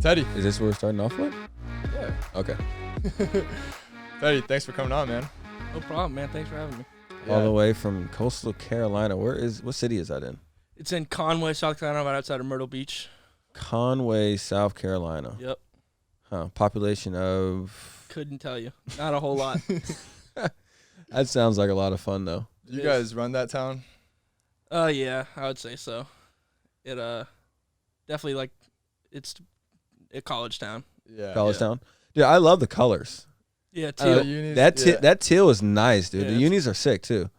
Teddy. Is this what we're starting off with? Yeah. Okay. Teddy, thanks for coming on, man. No problem, man. Thanks for having me. All the way from coastal Carolina. What city is that in? It's in Conway, South Carolina, right outside of Myrtle Beach. Conway, South Carolina. Yep. Huh. Population of... Couldn't tell you. Not a whole lot. That sounds like a lot of fun, though. You guys run that town? Yeah, I would say so. It definitely like it's a college town. Yeah. College town? Dude, I love the colors. Yeah, teal. That teal is nice, dude. Yeah, the unis are sick, too.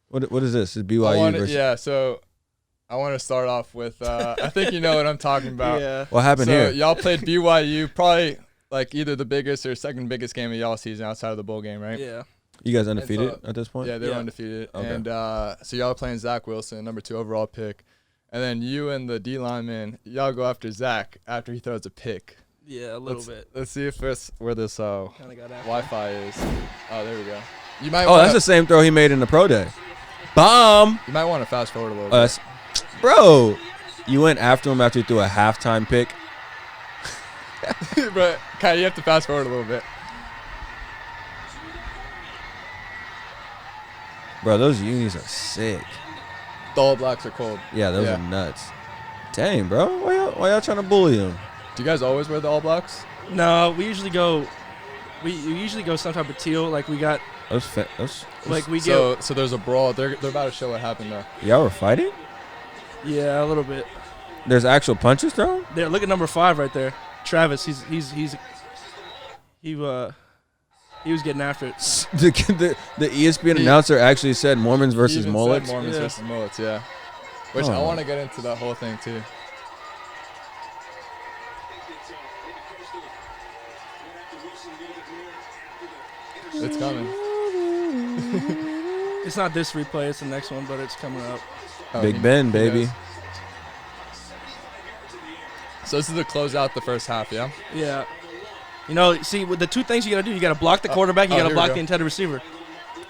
What is this? Is BYU versus... Yeah, so I want to start off with, I think you know what I'm talking about. Yeah. What happened here? Y'all played BYU, probably like either the biggest or second biggest game of y'all season outside of the bowl game, right? Yeah. You guys undefeated at this point? Yeah, they were undefeated. Okay. And so y'all are playing Zach Wilson, number 2 overall pick. And then you and the D lineman, y'all go after Zach after he throws a pick. Yeah, a little bit. Let's see if it's where this Kinda got after Wi-Fi is. Oh, there we go. You might. That's the same throw he made in the pro day. Bomb! You might want to fast forward a little bit. Bro, you went after him after he threw a halftime pick. But Kai, you have to fast forward a little bit. Bro, those unis are sick. The All Blacks are cold. Yeah, those are nuts. Dang, bro. Why y'all trying to bully him? Do you guys always wear the All Blacks? No, we usually go. We usually go some type of teal. Like we got. Like we so there's a brawl. They're about to show what happened there. Y'all were fighting? Yeah, a little bit. There's actual punches thrown? There, look at number 5 right there. Travis. He was getting after it. The ESPN announcer actually said Mormons versus mullets. Mormons versus mullets, yeah. Which I want to get into that whole thing too. It's coming. It's not this replay. It's the next one, but it's coming up. Big Ben, baby. So this is to close out the first half, yeah? Yeah. You know, see, with the two things you got to do, you got to block the quarterback, you got to block the intended receiver.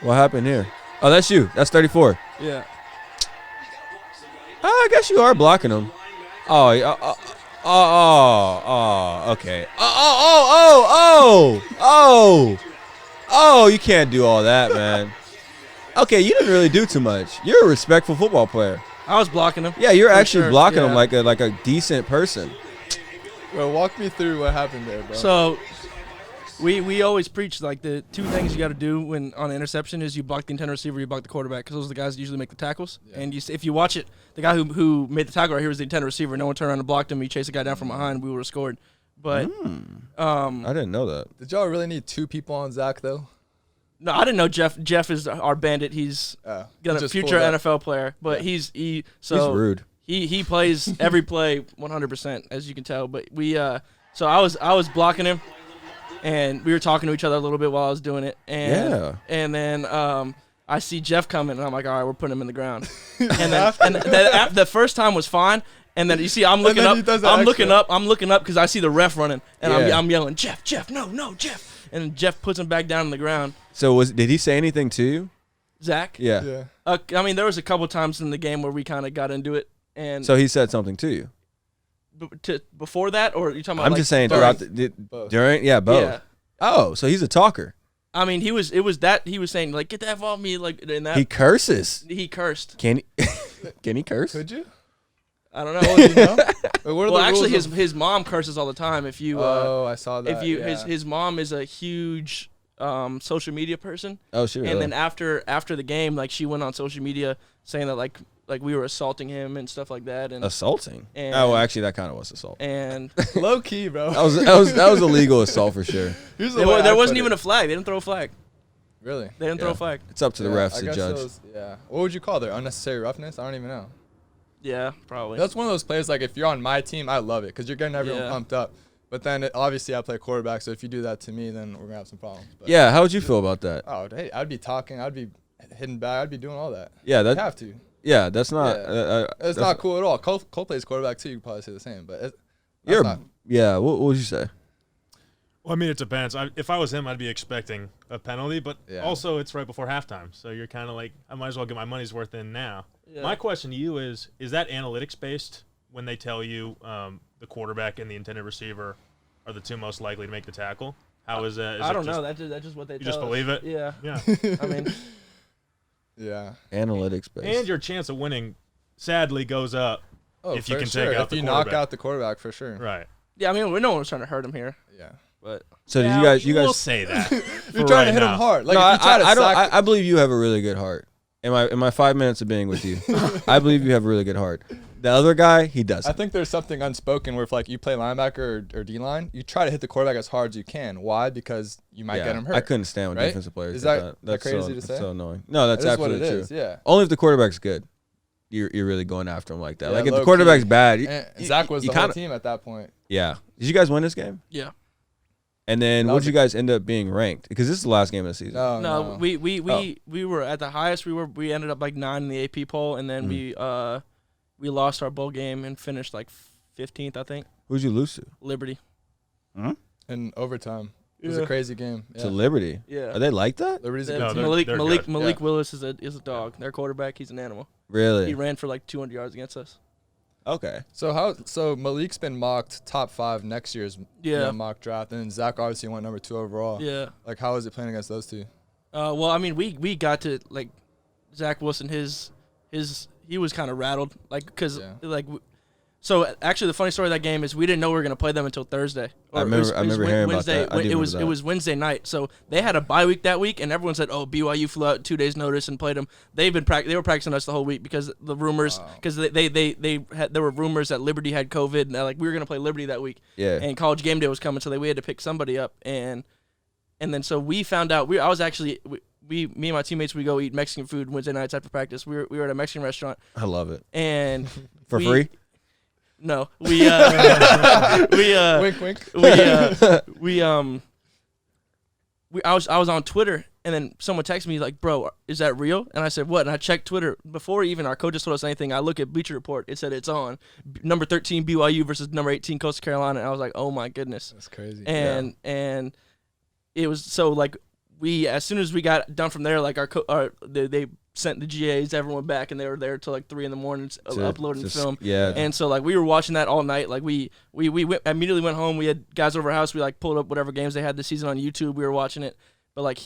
What happened here? Oh, that's you. That's 34. Yeah. I guess you are blocking him. Okay. You can't do all that, man. Okay, you didn't really do too much. You're a respectful football player. I was blocking him. Yeah, you're actually blocking him like a decent person. Well, walk me through what happened there, bro. So, we always preach like the two things you got to do when on an interception is you block the intended receiver, you block the quarterback, because those are the guys that usually make the tackles. Yeah. And if you watch it, the guy who made the tackle right here was the intended receiver. No one turned around and blocked him. He chased the guy down from behind. We would have scored. But I didn't know that. Did y'all really need 2 people on Zach though? No, I didn't know Jeff. Jeff is our bandit. He's gonna future NFL player, but he's rude. He plays every play 100%, as you can tell. But so I was blocking him, and we were talking to each other a little bit while I was doing it, and then I see Jeff coming, and I'm like, all right, we're putting him in the ground, and then the first time was fine. And then you see, I'm looking up because I see the ref running, and I'm yelling, Jeff, no, Jeff, and Jeff puts him back down on the ground. So did he say anything to you, Zach? Yeah. I mean, there was a couple times in the game where we kind of got into it, and so he said something to you. Before that, or are you talking about? I'm just saying throughout during. Yeah, both. Yeah. Oh, so he's a talker. I mean, he was saying like, get the F off me, like, and that he curses. He cursed. Can he curse? Could you? I don't know. You know? Well, actually, his mom curses all the time. If you I saw that. His mom is a huge social media person. Oh, sure. And then after the game, like, she went on social media saying that like we were assaulting him and stuff like that. And assaulting. Well, actually, that kind of was assault. And low key, bro. That was illegal assault for sure. There wasn't even a flag. They didn't throw a flag. Really? They didn't throw a flag. It's up to the refs to judge. What would you call their unnecessary roughness? I don't even know. Yeah, probably. That's one of those plays, like, if you're on my team, I love it because you're getting everyone pumped up. But then, obviously, I play quarterback, so if you do that to me, then we're going to have some problems. But yeah, how would you feel about that? Oh, hey, I'd be talking. I'd be hitting back. I'd be doing all that. Yeah, you have to. Yeah, that's not. It's not cool at all. Cole plays quarterback, too. You could probably say the same. But yeah, what would you say? Well, I mean, it depends. If I was him, I'd be expecting a penalty, but also it's right before halftime, so you're kind of like, I might as well get my money's worth in now. Yeah. My question to you is that analytics based when they tell you the quarterback and the intended receiver are the two most likely to make the tackle? How is that? I don't know. That's just what they. You just believe it? Yeah. Yeah. I mean, Yeah. Analytics based. And your chance of winning, sadly, goes up if you can sure. take out if the you quarterback. knock out the quarterback, for sure. Right. yeah. I mean, no one was trying to hurt him here, Yeah. but So did Yeah, you guys will say that. You're trying to hit him hard. Like, no, if you try to I don't. sack, I believe you have a really good heart. In my 5 minutes of being with you, I believe you have a really good heart. The other guy, he doesn't. I think there's something unspoken where if like you play linebacker or D line, you try to hit the quarterback as hard as you can. Why? Because you might get him hurt. I couldn't stand when right? defensive players Is did that That's crazy to that's say? so annoying. No, that's That is what absolutely it true. is. Yeah. Only if the quarterback's good. You're really going after him like that. Yeah, Like if the low quarterback's key. bad, And Zach was you the whole kinda- team at that point. Yeah. Did you guys win this game? yeah. And then That what was did you guys end up being ranked? Because this is the last game of the season. No. We were at the highest. We ended up like 9 in the AP poll, and then we lost our bowl game and finished like 15th, I think. Who'd you lose to? Liberty. In overtime. It was Yeah. a crazy game. Yeah. To Liberty. Yeah. Are they like that? Liberty's a Yeah, good team. they're good. Malik Yeah. Willis is a dog. Their quarterback, he's an animal. Really? He ran for like 200 yards against us. Okay. So Malik's been mocked top 5 next year's mock draft, and then Zach obviously went number 2 overall. Yeah. Like, how is it playing against those two? Well, I mean, we got to like Zach Wilson. He was kind of rattled, like because So actually, the funny story of that game is we didn't know we were gonna play them until Thursday. I remember hearing about that. I do It was remember that. Wednesday night. So they had a bye week that week, and everyone said, "Oh, BYU flew out 2 days notice and played them." They were practicing us the whole week because the rumors because there were rumors that Liberty had COVID and like we were gonna play Liberty that week. Yeah. And College Game Day was coming, so we had to pick somebody up and then so we found out me and my teammates, we go eat Mexican food Wednesday nights after practice. We were at a Mexican restaurant. I love it. And For free? No, wink, wink. I was on Twitter, and then someone texted me like, "Bro, is that real?" And I said, "What?" And I checked Twitter before even our coaches told us anything. I look at Bleacher Report; it said it's on. Number 13 BYU versus number 18 Coastal Carolina. And I was like, "Oh my goodness!" That's crazy. And it was so like as soon as we got done from there, like they sent the GAs everyone back, and they were there till like 3 a.m. uploading film. Yeah. And so like we were watching that all night. Like we immediately went home. We had guys over our house. We like pulled up whatever games they had this season on YouTube. We were watching it. But like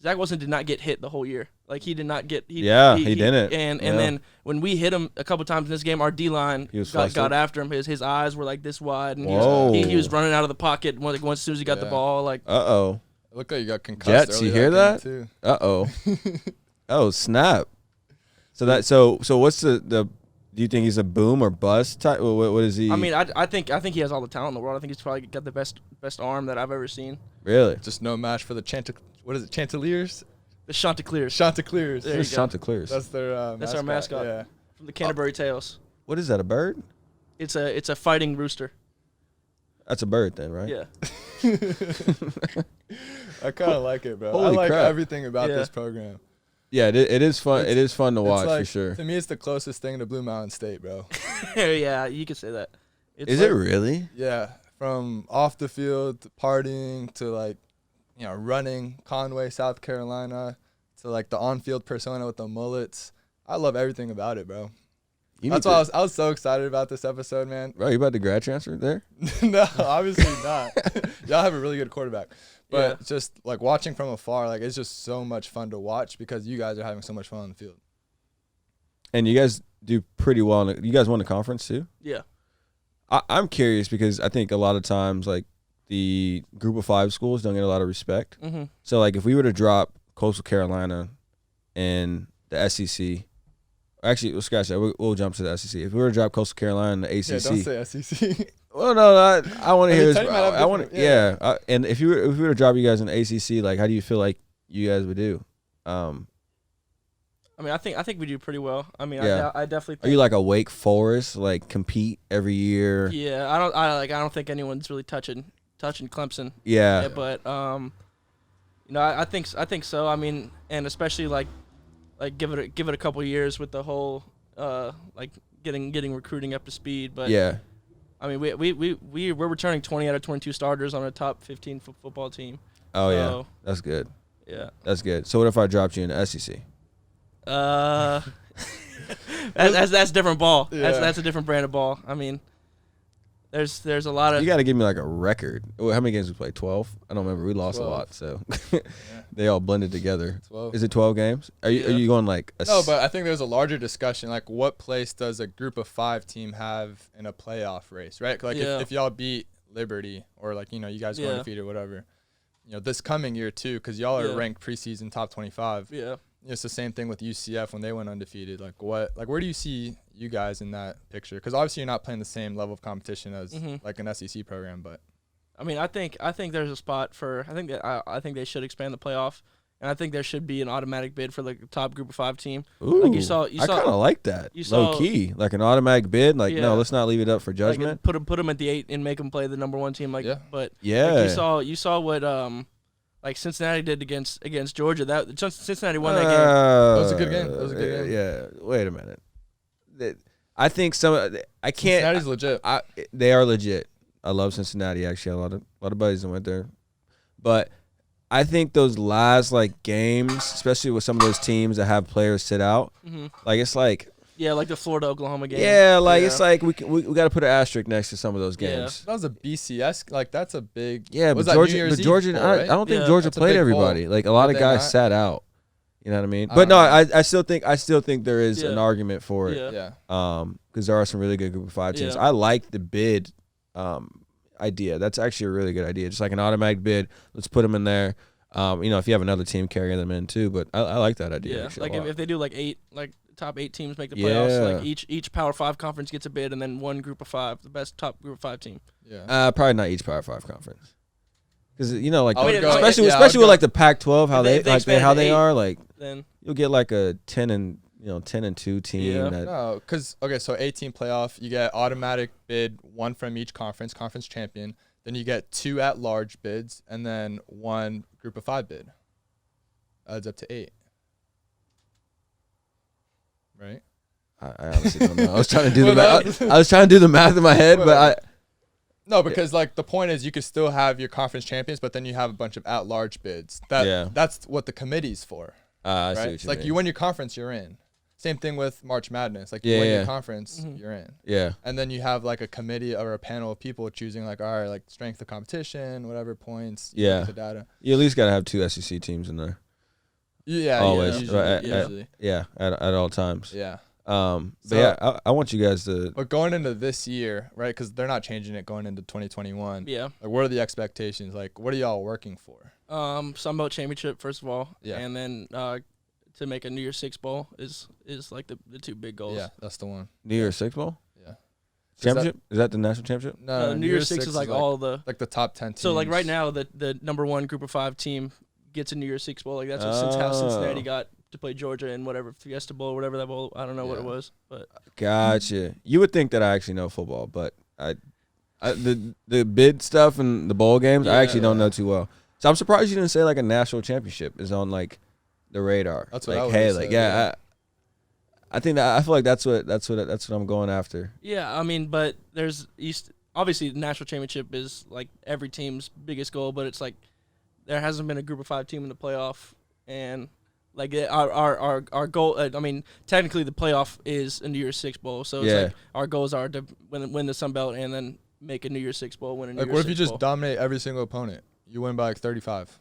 Zach Wilson did not get hit the whole year. Like he did not get. He didn't. And then when we hit him a couple times in this game, our D line got after him. His eyes were like this wide, and he was running out of the pocket once as soon as he got the ball. Like It looked like you got concussed. Jets, you hear that? Too. Oh snap! So what's the? Do you think he's a boom or bust type? What is he? I mean, I think he has all the talent in the world. I think he's probably got the best arm that I've ever seen. Really? Just no match for the Chanticleers? The Chanticleers. Chanticleers. There you go. Chanticleers. That's their That's our mascot. Yeah. From the Canterbury Tales. What is that? A bird? It's a fighting rooster. That's a bird then, right? Yeah. I kind of like it, bro. Holy I like crap. everything about this program. Yeah, it is fun. It is fun to watch like, for sure. To me, it's the closest thing to Blue Mountain State, bro. Yeah, you could say that. Is it really? Yeah, from off the field to partying to like, running Conway, South Carolina, to like the on-field persona with the mullets. I love everything about it, bro. That's why I was so excited about this episode, man. Bro, you about to grad transfer there? No, obviously not. Y'all have a really good quarterback. But just like watching from afar, like it's just so much fun to watch because you guys are having so much fun on the field. And you guys do pretty well. You guys won the conference too? Yeah. I'm curious because I think a lot of times like the group of 5 schools don't get a lot of respect. Mm-hmm. So like if we were to drop Coastal Carolina and the SEC, actually we'll scratch that. We'll jump to the SEC. If we were to drop Coastal Carolina and the ACC, Yeah, don't say SEC. Well, no, I want to hear this. I want to, and if we were to drop you guys in the ACC, like how do you feel like you guys would do? I mean, I think we do pretty well. I mean, I definitely think. Are you like a Wake Forest, like compete every year? Yeah, I don't think anyone's really touching Clemson. Yeah. But I think so. I mean, and especially like give it a couple years with the whole like getting recruiting up to speed. But yeah. I mean, we're returning 20 out of 22 starters on a top 15 football team. Oh yeah, that's good. Yeah, that's good. So what if I dropped you in the SEC? That's different ball. Yeah. That's a different brand of ball. I mean, there's a lot of. You got to give me like a record. How many games we played? 12. I don't remember. We lost 12. a lot, so they all blended together. 12. Is it 12 games? Are you going like? No, but I think there's a larger discussion. Like, what place does a group of 5 team have in a playoff race, right? Like, if y'all beat Liberty or like you guys go undefeated or whatever, this coming year too, because y'all are ranked preseason top 25. Yeah. It's the same thing with UCF when they went undefeated. Like where do you see you guys in that picture? Because obviously you're not playing the same level of competition as like an SEC program, but I mean, I think there's a spot for. I think they should expand the playoff, and I think there should be an automatic bid for like the top group of 5 team. Ooh, like you saw. I kind of like that. Low key, like an automatic bid. Like no, let's not leave it up for judgment. Like put them at the 8 and make them play the number 1 team. Like, but yeah, like you saw what like Cincinnati did against Georgia. That Cincinnati won that game. That was a good game. Yeah. Wait a minute. I think I can't. Cincinnati's legit. They are legit. I love Cincinnati. Actually, a lot of buddies that went there, but I think those last like games, especially with some of those teams that have players sit out, like it's like. Yeah, like the Florida Oklahoma game. Yeah, like it's like we got to put an asterisk next to some of those games. That was a BCS. Like that's a big. Yeah, but Georgia. I don't think Georgia played everybody. Bowl. Like a lot of guys sat out. You know what I mean? But no, I still think there is an argument for it. Yeah. Because there are some really good group of 5 teams. I like the bid idea. That's actually a really good idea. Just like an automatic bid. Let's put them in there. If you have another team carrying them in too. But I like that idea. Yeah, like if they do like 8 top 8 teams make the playoffs. Like each Power 5 conference gets a bid, and then one group of 5, the best top group of 5 team. Yeah. Probably not each Power 5 conference. Because especially with like the Pac-12, how they are, like then you'll get like a 10 and 2 team. Yeah. No, because so 18 playoff, you get automatic bid, 1 from each conference champion. Then you get 2 at-large bids, and then 1 group of 5 bid. Adds up to 8. Right. I honestly don't know. I was trying to do the math. I was trying to do the math in my head, but no, because like the point is you could still have your conference champions, but then you have a bunch of at-large bids. That's what the committee's for. I see right? what you like mean. you win your conference, you're in. Same thing with March Madness. Like you win your conference, you're in. Yeah. And then you have like a committee or a panel of people choosing like, all right, like strength of competition, whatever points. Yeah. The data. You at least gotta have 2 SEC teams in there. Yeah. Always. Usually. At all times. Yeah. I want you guys to. But going into this year, right? Because they're not changing it going into 2021. Yeah. Like, what are the expectations? Like, what are y'all working for? Sunbelt Championship first of all. Yeah. And then to make a New Year's Six bowl is like the 2 big goals. Yeah, that's the one. New Year's Six bowl. Yeah. Championship? Is that the national championship? No, New Year's Six is like all the the top 10 teams. So like right now the number 1 group of 5 team gets a New Year's Six bowl. Like that's how Cincinnati got to play Georgia in whatever Fiesta Bowl, whatever that bowl. I don't know what it was, but gotcha. You would think that I actually know football, but the bid stuff and the bowl games I actually don't know too well. So I'm surprised you didn't say like a national championship is on like the radar. That's what like, I would hey, have like said, I think that I feel like that's what I'm going after. Yeah, I mean, but there's obviously the national championship is like every team's biggest goal, but it's like there hasn't been a group of 5 team in the playoff, and like our goal. I mean, technically the playoff is a New Year's Six bowl, so it's like our goals are to win the Sun Belt and then make a New Year's Six bowl, win a New Year's Six bowl. Like, what if you just dominate every single opponent? You win by like 35.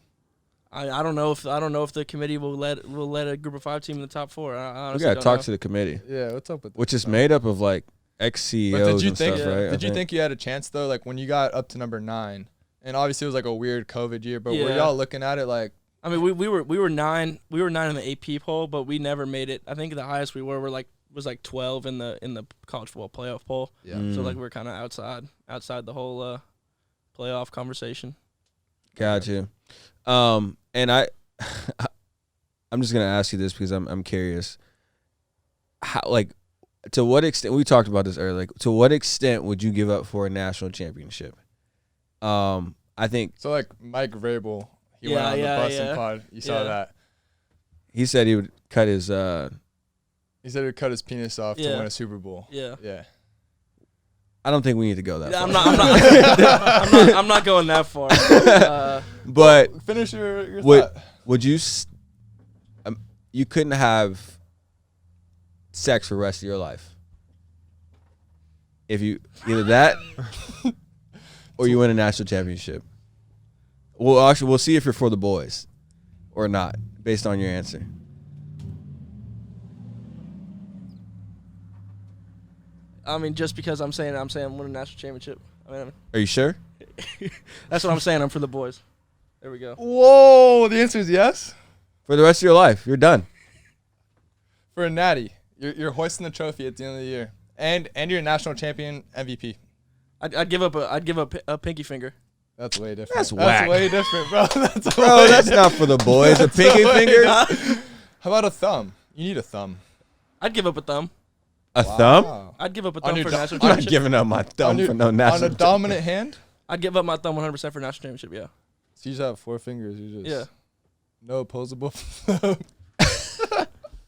I don't know if the committee will let a group of 5 team in the top 4. I honestly we gotta talk know. to the committee. Yeah, what's up with that? Which is made up of like ex-CEOs and stuff, right? Did you think you had a chance though? Like when you got up to number 9, and obviously it was like a weird COVID year, but were y'all looking at it like? I mean, we were 9 in the AP poll, but we never made it. I think the highest we was like 12 in the college football playoff poll. Yeah. So like we're kind of outside the whole playoff conversation. Gotcha. And I'm just gonna ask you this because I'm curious. How, like, to what extent, we talked about this earlier, like, to what extent would you give up for a national championship? I think so. Like Mike Vrabel, he went on the Boston pod. You saw that. He said he would cut his. He said he would cut his penis off to win a Super Bowl. Yeah. Yeah. I don't think we need to go that far. I'm not going that far. But finish your thought. Would you? You couldn't have sex for the rest of your life. if you either that or you win a national championship. Well, actually, we'll see if you're for the boys or not based on your answer. I mean, just because I'm saying I'm winning a national championship. Are you sure? That's what I'm saying. I'm for the boys. There we go. Whoa, the answer is yes? For the rest of your life, you're done. For a natty, you're hoisting the trophy at the end of the year, and you're a national champion MVP. I'd give up a pinky finger. That's way different. That's whack. Way different, bro. That's not for the boys. A pinky finger? How about a thumb? You need a thumb. I'd give up a thumb. A thumb? I'd give up a thumb for a national I'm not championship. giving up my thumb for no national On a dominant hand? I'd give up my thumb 100% for a national championship, yeah. So you just have 4 fingers. You just... Yeah. No opposable.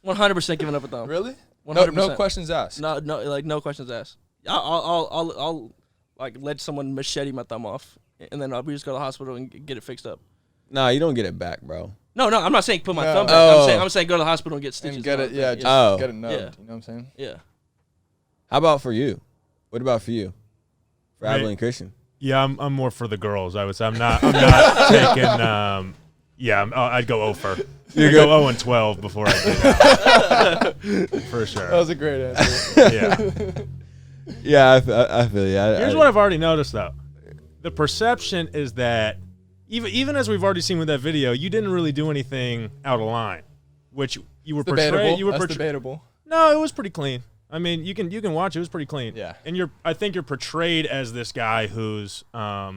100% giving up a thumb. Really? 100%. No questions asked. No questions asked. I'll like let someone machete my thumb off, and then we just go to the hospital and get it fixed up. Nah, you don't get it back, bro. No, I'm not saying put my thumb back. I'm saying go to the hospital and get stitches. And get it, yeah. just get it numbed. Yeah. You know what I'm saying? Yeah. How about for you? What about for you? For Right. Abilene Christian? Yeah, I'm more for the girls. I would say I'm not taking. I'd go 0 for. You I'd go 0-12 before I do that. For sure. That was a great answer. Yeah. Yeah, I feel you. Here's what I've already noticed though. The perception is that even as we've already seen with that video, you didn't really do anything out of line, which you were portraying. That's debatable. No, it was pretty clean. I mean, you can watch. It was pretty clean. Yeah. And I think you're portrayed as this guy who's, maybe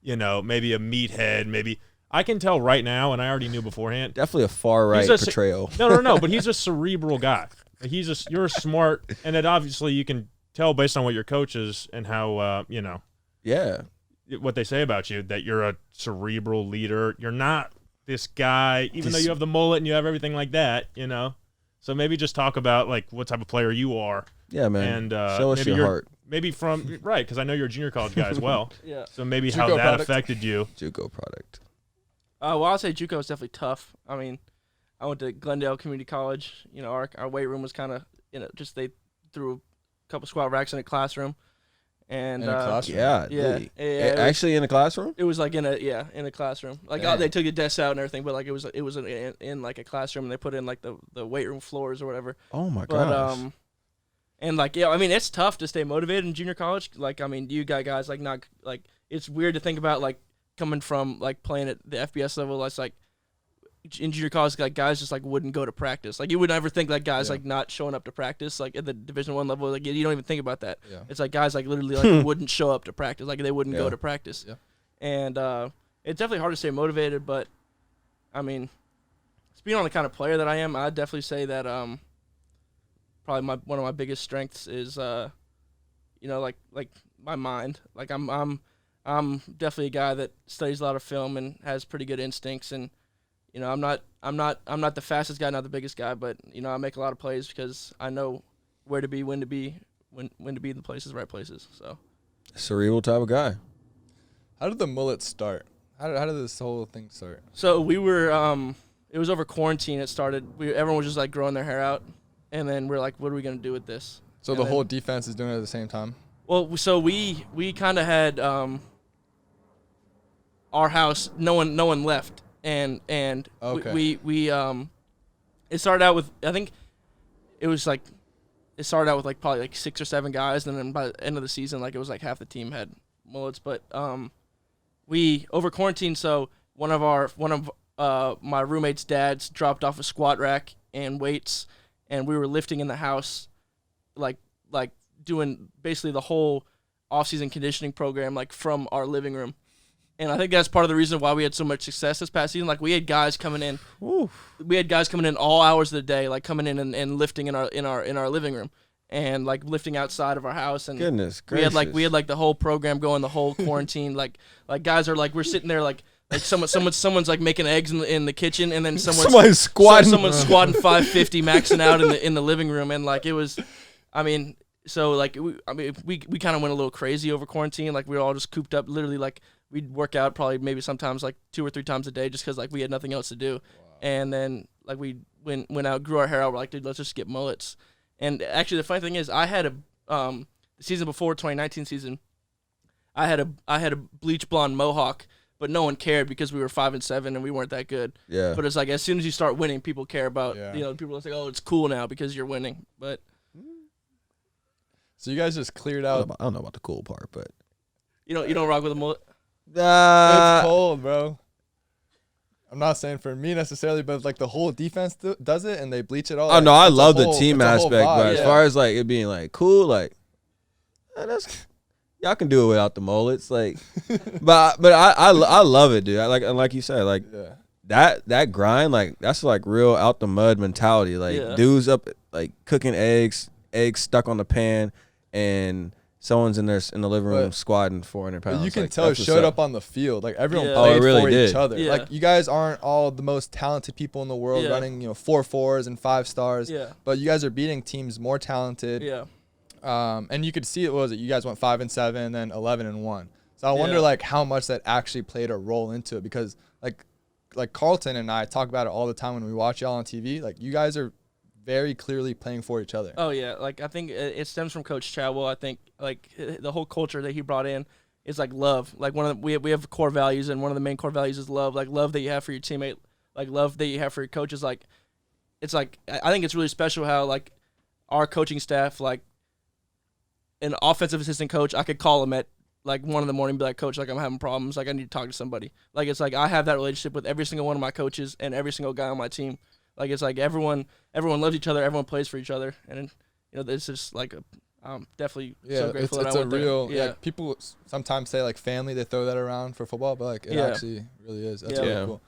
a meathead. Maybe I can tell right now, and I already knew beforehand. Definitely a far right portrayal. No. But he's a cerebral guy. You're smart, and it obviously you can tell based on what your coaches and how Yeah. what they say about you that you're a cerebral leader. You're not this guy, even though you have the mullet and you have everything like that. So maybe just talk about like what type of player you are. Yeah, man. And show us your heart. Maybe because I know you're a junior college guy as well. Yeah. So maybe JUCO how that product. affected you. JUCO product. Well, I'll say JUCO is definitely tough. I mean, I went to Glendale Community College. Our weight room was kind of, just they threw a couple squat racks in a classroom. And In a classroom? Yeah. Yeah, Actually in a classroom? it was like in a classroom. Like they took the desks out and everything, but like it was in like a classroom, and they put in like the weight room floors or whatever. Oh my But gosh. and like I mean it's tough to stay motivated in junior college. Like I mean you got guys like not like it's weird to think about like coming from like playing at the FBS level. That's like in junior college, like guys just like wouldn't go to practice. Like you would never think like guys like not showing up to practice. Like at the Division I level, like you don't even think about that. Yeah. It's like guys like literally like wouldn't show up to practice. Like they wouldn't go to practice. Yeah. And it's definitely hard to stay motivated. But I mean, speaking on the kind of player that I am, I'd definitely say that probably one of my biggest strengths is like my mind. Like I'm definitely a guy that studies a lot of film and has pretty good instincts. And I'm not the fastest guy, not the biggest guy, but I make a lot of plays because I know where to be, when to be in the places, right places. So Cerebral type of guy. How did the mullet start? How did this whole thing start? So we were it was over quarantine. It started. Everyone was just like growing their hair out, and then we're like, what are we gonna do with this? So And the then- whole defense is doing it at the same time? Well, so we kind of had our house. No one left, and Okay. we it started out with I think it was like it started out with like probably like 6 or 7 guys, and then by the end of the season, like it was like half the team had mullets. But we over quarantine, so one of my roommate's dads dropped off a squat rack and weights, and we were lifting in the house, like doing basically the whole off-season conditioning program like from our living room. And I think that's part of the reason why we had so much success this past season. Like we had guys coming in, all hours of the day, like coming in and lifting in our living room, and like lifting outside of our house. And Goodness we had gracious. like the whole program going, the whole quarantine. like guys are like we're sitting there like someone's like making eggs in the kitchen, and then Somebody's squatting. someone's squatting 550, maxing out in the living room, and like it was, I mean. So like we kind of went a little crazy over quarantine. Like we were all just cooped up. Literally, like we'd work out probably maybe sometimes like 2 or 3 times a day just because like we had nothing else to do. Wow. And then like we went out, grew our hair out. We're like, dude, let's just get mullets. And actually, the funny thing is, I had the season before 2019 season, I had a bleach blonde mohawk, but no one cared because we were 5-7 and we weren't that good. Yeah. But it's like as soon as you start winning, people care about. Yeah. You know, people are like, oh, it's cool now because you're winning. But So you guys just cleared I out. don't know about the cool part, but you don't rock with a mullet. It's cold, bro. I'm not saying for me necessarily, but like the whole defense does it and they bleach it all. Oh no, like, I it's a love the whole- team it's a whole aspect, but vibe. as Yeah. far as like it being like cool, like that's y'all can do it without the mullets, like. but I love it, dude. Like you said, like Yeah. that grind, like that's like real out the mud mentality. Like Yeah. dudes up like cooking eggs stuck on the pan, and someone's in the living room But- squatting 400 pounds. But you can Like, tell it that's what's showed up on the field. Like everyone Yeah. Oh, it played really for did. each other. Yeah. Like you guys aren't all the most talented people in the world Yeah. running, 4.4s and 5 stars. Yeah. But you guys are beating teams more talented. Yeah. And you could see it was it. You guys went 5-7, then 11-1. So I wonder Yeah. like how much that actually played a role into it because like Carlton and I talk about it all the time when we watch y'all on TV. Like you guys are very clearly playing for each other. Oh yeah, like I think it stems from Coach Chadwell. I think like the whole culture that he brought in is like love. Like we have core values, and one of the main core values is love. Like love that you have for your teammate, like love that you have for your coaches. Like it's like I think it's really special how like our coaching staff, like an offensive assistant coach, I could call him at like 1 in the morning and be like, Coach, like I'm having problems, like I need to talk to somebody. Like it's like I have that relationship with every single one of my coaches and every single guy on my team. Like it's like everyone loves each other, everyone plays for each other, and it's just like I'm definitely so grateful that it's I a went there. real Yeah, like people sometimes say like family, they throw that around for football, but like it Yeah. actually really is. That's Yeah. really Yeah. cool.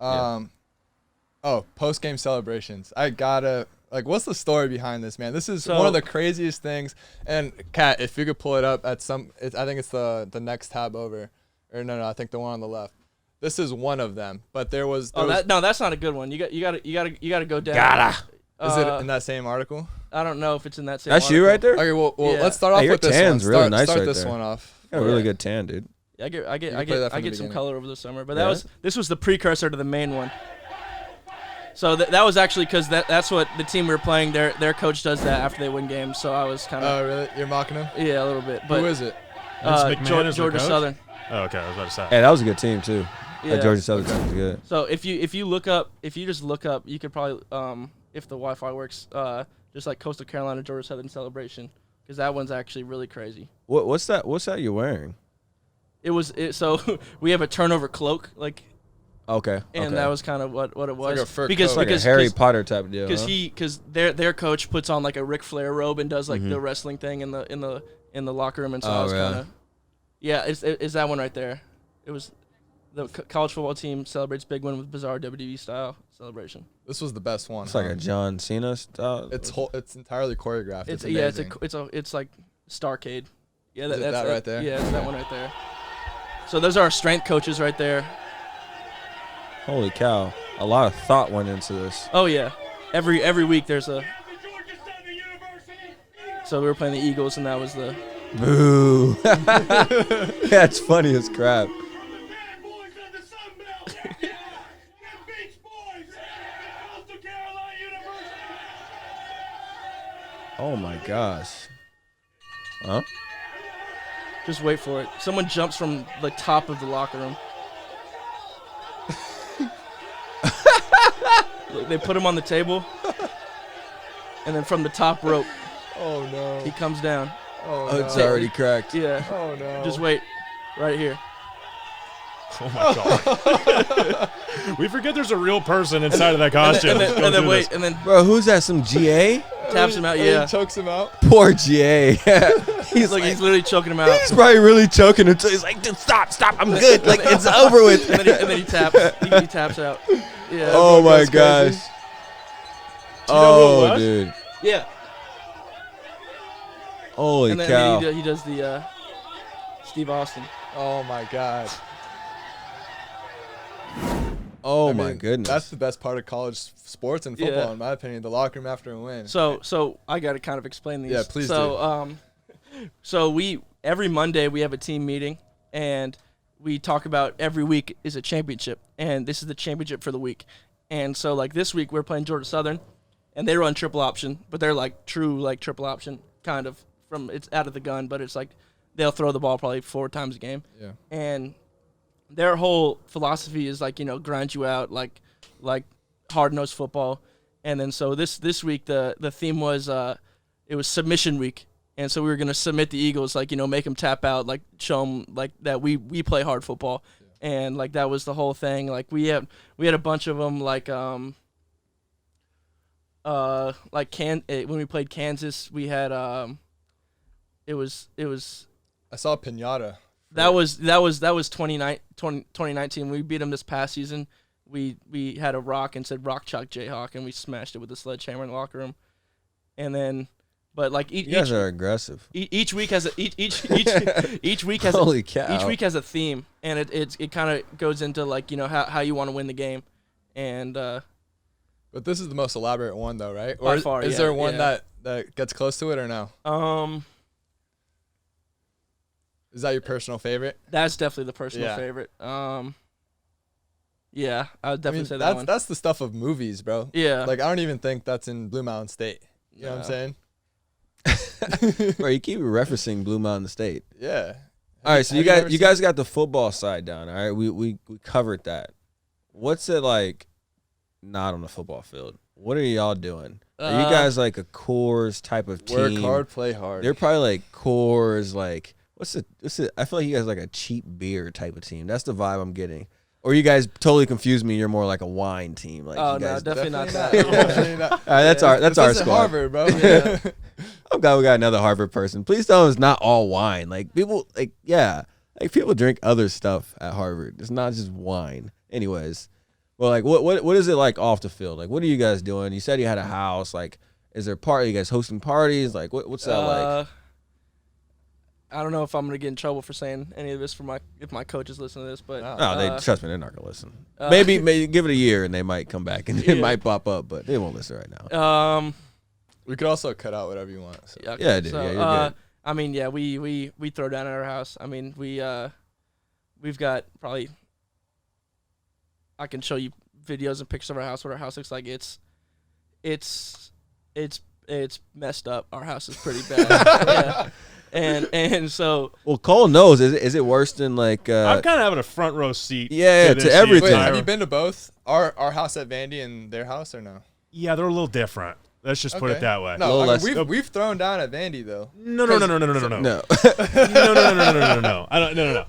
Yeah. Post game celebrations. I gotta like what's the story behind this, man? This is So- one of the craziest things. And Kat, if you could pull it up at I think it's the next tab over. Or no, I think the one on the left. This is one of them, but there was. that's not a good one. You got to go down. Gotta. Is it in that same article? I don't know if it's in that same. That's you article. right there. Okay, well Yeah. let's start off Hey, your with this one. tan's really nice Start right this there. one off. Got a really good tan, dude. I get play that from I the get some beginning. color over the summer, but Yeah? this was the precursor to the main one. So that was actually because that's what the team we were playing. Their coach does that after they win games. So I was kind of Oh, really? You're mocking him? yeah, a little bit. But Who is it? Vince McMahon Georgia, is their coach? Southern. Oh, okay. I was about to say. Hey, that was a good team too. Yeah. That Georgia Southern team was good. So if you just look up, you could probably if the Wi-Fi works, just like Coastal Carolina Georgia Southern celebration, because that one's actually really crazy. What's that? What's that you're wearing? So we have a turnover cloak, like, Okay. and okay. that was kind of what it was. like a fur because coat. like because a Harry because- Potter type deal. because huh? because their coach puts on like a Ric Flair robe and does like Mhm. the wrestling thing in the locker room, and so Oh, I was really? kind of it's that one right there. It was the college football team celebrates big win with bizarre WWE style celebration. This was the best one. It's like huh? a John Cena style. It's entirely choreographed. It's amazing. it's like Starcade. Yeah, Is it that's that right there? Yeah, it's that one right there. So those are our strength coaches right there. Holy cow! A lot of thought went into this. Oh yeah, every week there's a. So we were playing the Eagles, and that was the. Boo! That's funny as crap. Oh my gosh. Huh? Just wait for it. Someone jumps from the top of the locker room. They put him on the table, and then from the top rope, Oh no. he comes down. Oh, Oh, no. it's already cracked. Yeah. Oh no. Just wait, right here. Oh my god. We forget there's a real person inside of that costume. And Let's go then through wait, this. and then Bro, who's that? Some GA? taps him out. And he Yeah. chokes him out. Poor GA. He's literally choking him out. He's probably really choking until he's like, dude, stop, I'm good. Like, it's over with. And then he taps. He taps out. Yeah. Oh my goes crazy. gosh. Do you know who it Oh, was? dude. Yeah. Holy And then cow. he does the Steve Austin. Oh my god. Oh I my mean, goodness. That's the best part of college sports and football, Yeah. in my opinion. The locker room after a win. So I got to kind of explain these. Yeah, please do. So we every Monday we have a team meeting, and we talk about every week is a championship, and this is the championship for the week. And so like this week we're playing Georgia Southern, and they run triple option, but they're like true like triple option kind of it's out of the gun, but it's like they'll throw the ball probably 4 times a game. Yeah. And their whole philosophy is like, grind you out, like hard-nosed football. And then so this week the theme was it was submission week. And so we were going to submit the Eagles, like, make them tap out, like show them like that we play hard football. Yeah. And like that was the whole thing. Like we had a bunch of them like when we played Kansas, we had it was I saw Pinata. That was 2019. We beat them this past season. We had a rock and said Rock Chalk Jayhawk, and we smashed it with a sledgehammer in the locker room. And then, but like you guys are aggressive. Each week has each week has Holy cow. Each week has a theme, and it kind of goes into like how you want to win the game, and. But this is the most elaborate one, though, right? By far, is there one that gets close to it or no? Is that your personal favorite? That's definitely the personal favorite. Yeah, I would definitely say that one. That's the stuff of movies, bro. Yeah. Like, I don't even think that's in Blue Mountain State. You know what I'm saying? Bro, you keep referencing Blue Mountain State. Yeah. All right, so you guys got the football side down, all right? We covered that. What's it like not on the football field? What are y'all doing? Are you guys like a Coors type of team? Work hard, play hard. They're probably like Coors, like what's it? I feel like you guys are like a cheap beer type of team. That's the vibe I'm getting. Or you guys totally confuse me. You're more like a wine team. Like oh you guys no, definitely not that. Definitely not. All right, that's our squad. Harvard, bro. Yeah. I'm glad we got another Harvard person. Please tell them it's not all wine. Like people, like people drink other stuff at Harvard. It's not just wine. Anyways, well, like what is it like off the field? Like what are you guys doing? You said you had a house. Like is there you guys hosting parties? Like what's that like? I don't know if I'm gonna get in trouble for saying any of this if my coaches listen to this, but they trust me, they're not gonna listen. Maybe give it a year and they might come back and it might pop up, but they won't listen right now. We could also cut out whatever you want. So. Yeah, okay. Yeah, dude. You're good. I mean, yeah, we throw down at our house. I mean, we've got probably. I can show you videos and pictures of our house. What our house looks like. It's messed up. Our house is pretty bad. Yeah. And so Cole knows. Is it worse than like? I'm kind of having a front row seat. To everything. Wait, have you been to both our house at Vandy and their house or no? Yeah, they're a little different. Let's just put it that way. No, I mean, we've thrown down at Vandy though. No. No. No. No.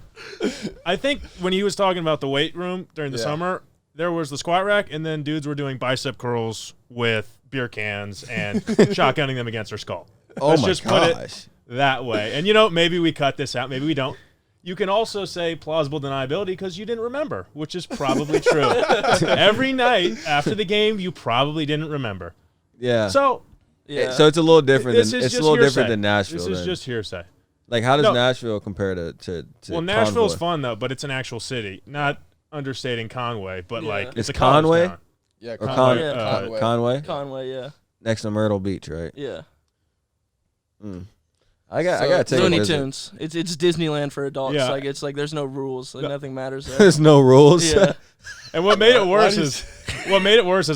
I think when he was talking about the weight room during the summer, there was the squat rack, and then dudes were doing bicep curls with beer cans and shotgunning them against their skull. Let's just put it that way. And maybe we cut this out, maybe we don't. You can also say plausible deniability because you didn't remember, which is probably true. Every night after the game, you probably didn't remember. Yeah. So it's a little different. It's a little different than Nashville. This is just hearsay. Like, how does Nashville compare to Well, Nashville's fun though, but it's an actual city. Not understating Conway, but like it's a Conway. Town. Yeah, Conway. Conway, yeah. Next to Myrtle Beach, right? Yeah. I gotta take Looney a visit. Tunes. It's Disneyland for adults. Yeah. It's like there's no rules. Like, nothing matters there. There's no rules. Yeah. And what made it worse is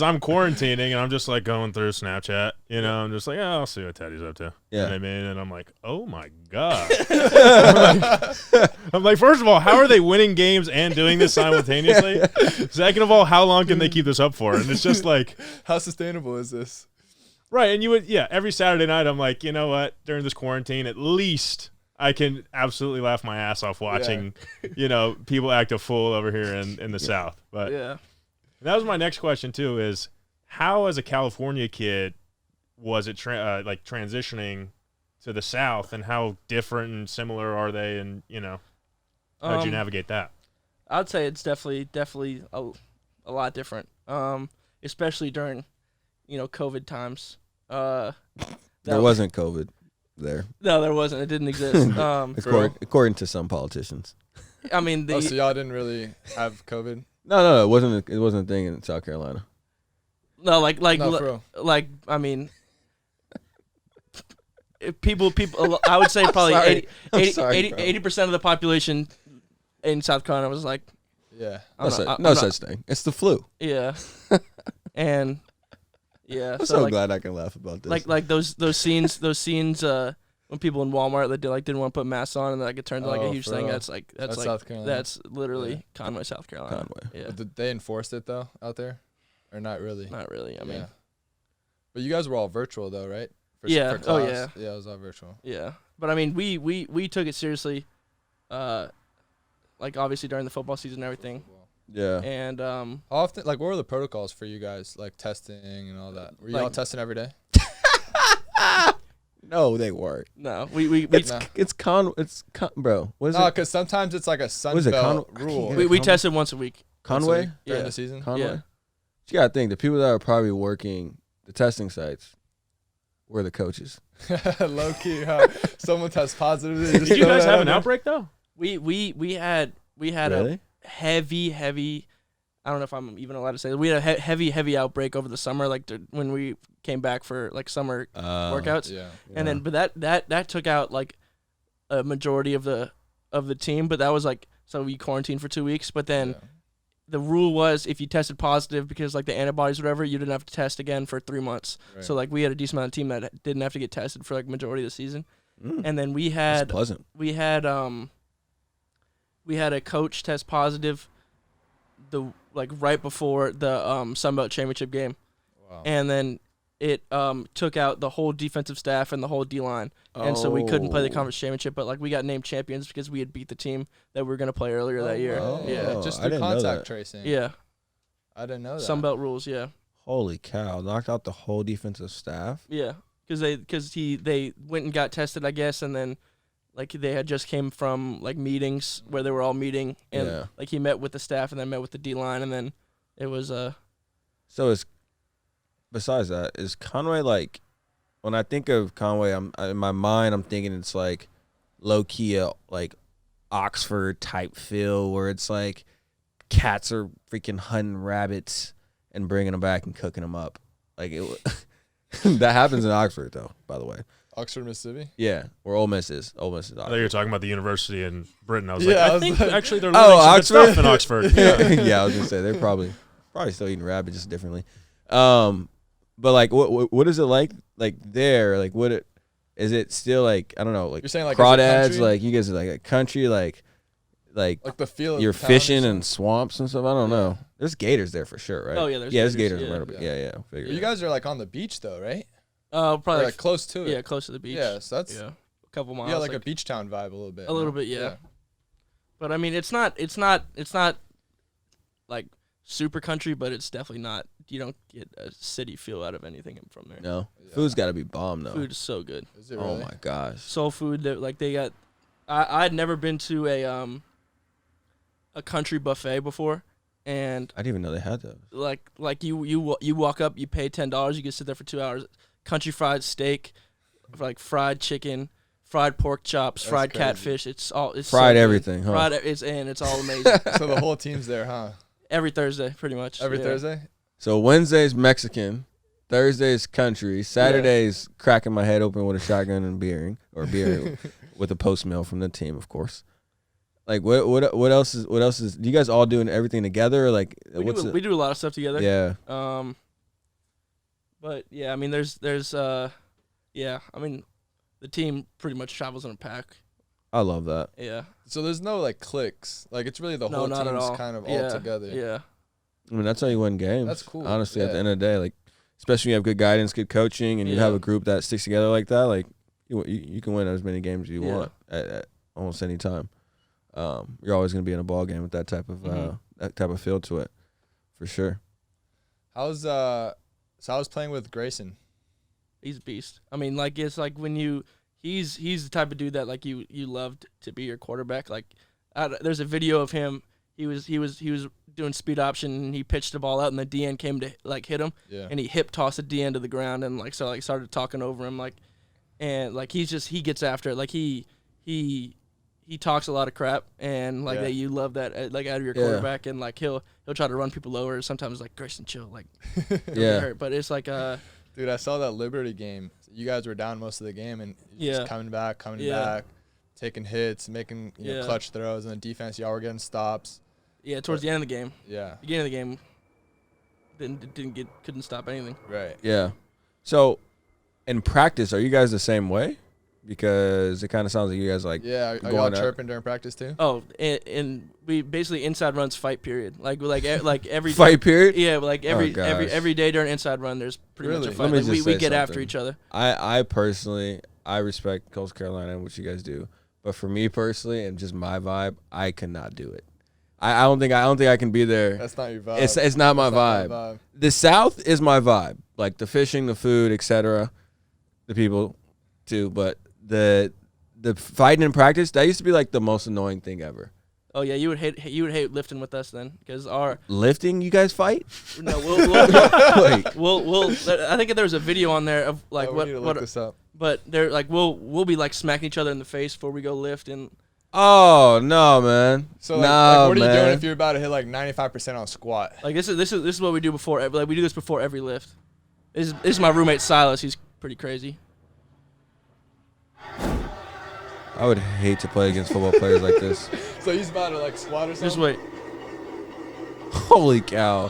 I'm quarantining and I'm just like going through Snapchat. I'm just like, I'll see what Teddy's up to. Yeah. You know what I mean? And I'm like, oh my God. I'm like, first of all, how are they winning games and doing this simultaneously? Second of all, how long can they keep this up for? And it's just like, how sustainable is this? Right. And you would, every Saturday night, I'm like, you know what? During this quarantine, at least I can absolutely laugh my ass off watching, people act a fool over here in the South. But that was my next question too: is how, as a California kid, was it like transitioning to the South, and how different and similar are they? And how'd you navigate that? I'd say it's definitely a lot different, especially during COVID times. There wasn't COVID there. No, there wasn't. It didn't exist. According to some politicians. I mean, so y'all didn't really have COVID? No, it wasn't a thing in South Carolina. No, for real. I mean, people. I would say probably 80% of the population in South Carolina was like, no such thing. It's the flu. Yeah, and yeah. I'm so glad I can laugh about this. Like those scenes when people in Walmart that didn't want to put masks on, and like it turned into like a huge thing. real? That's like South Carolina. that's literally Conway, South Carolina. Conway. Yeah, But did they enforced it though out there, or not really? not really. I mean, But you guys were all virtual though, right? Yeah. For Oh, class? Yeah, it was all virtual. yeah. But I mean, we took it seriously, like obviously during the football season and everything. Yeah. And How often? Like, what were the protocols for you guys? Like testing and all that. Were you all testing every day? No, they weren't. no, we Bro. What is No, it? because sometimes it's like a Sun What is it, Belt Con- rule. we tested once a week. Conway? During Yeah. the season. Conway? Yeah. You gotta think the people that are probably working the testing sites were the coaches. Low key, huh? Someone tests positive. Did you guys have an outbreak though? We had Really? a heavy. I don't know if I'm even allowed to say it. We had a heavy outbreak over the summer, like when we came back for like summer workouts. Yeah. And then, but that took out like a majority of the team. But that was like, so we quarantined for 2 weeks. But then the rule was if you tested positive because like the antibodies or whatever, you didn't have to test again for 3 months. Right. So like we had a decent amount of team that didn't have to get tested for like majority of the season. Mm. And then we That's had pleasant. we had a coach test positive right before the Sunbelt Championship game. Wow. And then it took out the whole defensive staff and the whole D-line. And so we couldn't play the conference championship, but like we got named champions because we had beat the team that we were going to play earlier that year. Wow. Yeah. Just I through didn't know contact that. tracing. Yeah. I didn't know that. Sunbelt rules, yeah. Holy cow! Knocked out the whole defensive staff. Yeah. Because they went and got tested, I guess, and then like they had just came from like meetings where they were all meeting, and Yeah. like he met with the staff and then met with the D-line, and then it was So besides that, is Conway like? When I think of Conway, in my mind, I'm thinking it's like low key like Oxford type feel where it's like cats are freaking hunting rabbits and bringing them back and cooking them up. Like it. That happens in Oxford, though. By the way. Oxford, Mississippi. Yeah, where Ole Miss is. Ole Miss is I thought Oxford. you were talking about the university in Britain. I was Yeah, like, I I was think like- actually they're learning some good stuff in Oxford. Yeah, I was gonna say they're probably still eating rabbit just differently. But like, what is it like there? Like, is it still like I don't know, like You're saying like as a crawdads? country? Like you guys are like a country, like Like the feel of you're town or fishing in something? swamps and stuff. I don't know. There's gators there for sure, right? Oh, yeah, there's there's gators, gators. yeah. Right up, yeah. Figure You it. guys are like on the beach though, right? probably Or, like like close to it. yeah, close to the beach. Yeah, so that's Yeah. A couple miles. yeah, like a beach town vibe a little bit. a little bit, yeah. But I mean, it's not like super country, but it's definitely not. You don't get a city feel out of anything from there. No, Yeah. food's got to be bomb though. Food is so good. Is it Oh really? my gosh. Soul food that like they got. I'd never been to a country buffet before, and I didn't even know they had those. like you walk up, you pay $10, you can sit there for 2 hours. Country fried steak, like fried chicken, fried pork chops, That's fried crazy. catfish. It's Fried so good. everything, huh? Fried it's all amazing. So the whole team's there, huh? Every Thursday, pretty much. Every yeah. Thursday? So Wednesday's Mexican, Thursday's country, Saturday's cracking my head open with a shotgun and beer with a post meal from the team, of course. Like what else is do you guys all doing everything together or like We do a lot of stuff together. Yeah. But yeah, I mean, there's yeah, I mean, the team pretty much travels in a pack. I love that. Yeah. So there's no like cliques. Like it's really the No, whole not at team's all. kind of Yeah, all together. Yeah. I mean, that's how you win games. That's cool. Honestly, at the Yeah. end of the day, like especially when you have good guidance, good coaching, and you Yeah. have a group that sticks together like that, like you can win as many games as you Yeah. want at almost any time. You're always going to be in a ball game with that type of feel to it, for sure. So I was playing with Grayson. He's a beast. I mean, like it's like when he's the type of dude that like you loved to be your quarterback. Like there's a video of him. He was doing speed option and he pitched the ball out and the DN came to like hit him. Yeah. And he hip tossed the DN to the ground and like started talking over him and he gets after it. Like he talks a lot of crap and like Yeah. that you love that like out of your Yeah. quarterback and like he'll try to run people over. Sometimes like Grayson chill like don't get Yeah. hurt. But it's like Dude, I saw that Liberty game. You guys were down most of the game and you're just Yeah. coming back, Yeah. taking hits, making Yeah. clutch throws, and the defense, y'all were getting stops. yeah, towards the end of the game. Yeah. Beginning of the game couldn't stop anything. Right. Yeah. So, in practice, are you guys the same way? Because it kind of sounds like you guys like Yeah, are going y'all out. chirping during practice too? Oh, and we basically inside runs fight period. Like every Fight period? Yeah, like every gosh. day during inside run, there's pretty much a Really? fight. Let me Like, just we say get after something. each other. I personally, I respect Coastal Carolina and what you guys do, but for me personally and just my vibe, I cannot do it. I don't think I can be there. That's not your vibe. It's not my That's vibe. not my vibe. The South is my vibe, like the fishing, the food, etc. The people too, but the fighting in practice, that used to be like the most annoying thing ever. Oh yeah, you would hate lifting with us then, because our Lifting, you guys fight? no Wait. we'll I think there was a video on there of like Oh, we need to look this up. but they're like we'll be like smacking each other in the face before we go lift, and Oh no, man. So like, no, what are you man. doing if you're about to hit like 95% on squat? like this is what we do before, like we do this before every lift. This is my roommate Silas. He's pretty crazy. I would hate to play against football players like this. So he's about to like squat or something? Just wait. Holy cow.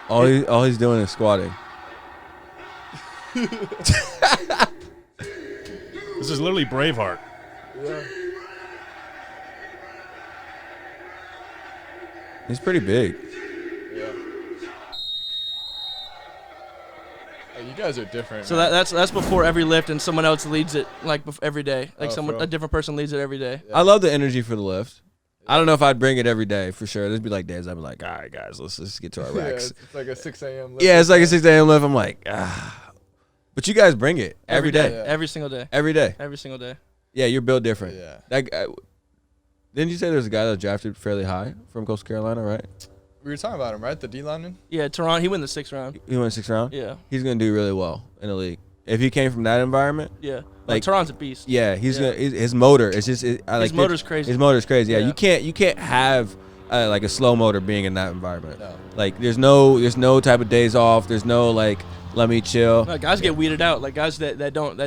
All he's doing is squatting. This is literally Braveheart. Yeah. He's pretty big. Yeah. Oh, you guys are different. So man. that's before every lift, and someone else leads it like every day. Like Oh, bro. a different person leads it every day. Yeah. I love the energy for the lift. I don't know if I'd bring it every day for sure. There'd be like days I'd be like, all right, guys, let's get to our Yeah, racks. it's like a 6 a.m. lift. Yeah, it's like a 6 a.m. lift. I'm like, ah. But you guys bring it every day. Yeah. Every single day. Every day. Every single day. Yeah, you're built different. Yeah. That guy, didn't you say there's a guy that was drafted fairly high from Coastal Carolina, right? We were talking about him, right? The D lineman? Yeah, Tehran, he went in the 6th round. He went 6th round? Yeah. He's going to do really well in the league. If he came from that environment, Yeah. Like- Like Tehran's a beast. yeah, he's Yeah. gonna. His motor is just. I like His motor's crazy. His motor's crazy. Yeah, Yeah. you can't have like a slow motor being in that environment. No. Like there's no type of days off. There's no like let me chill. No, guys get weeded out. Like guys that don't.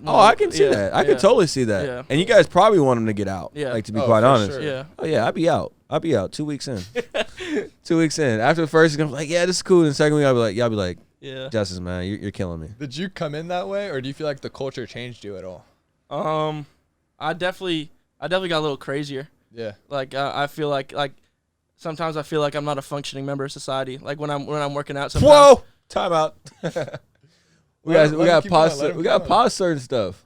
Oh, I can see Yeah, that. I yeah. can totally see that. Yeah. And you guys probably want him to get out. Yeah. Like to be Oh, quite for honest. sure. Yeah. Oh yeah, I'll be out. 2 weeks in. 2 weeks in. After the first, I'm like, yeah, this is cool. And the second week, y'all be like, Yeah. Justice, man, you're killing me. Did you come in that way, or do you feel like the culture changed you at all? I definitely got a little crazier. Yeah. Like I feel like sometimes I feel like I'm not a functioning member of society. Like when I'm working out. Sometimes, Whoa! Time out. we Let him got keep pause. going, let him We got keep pause certain stuff.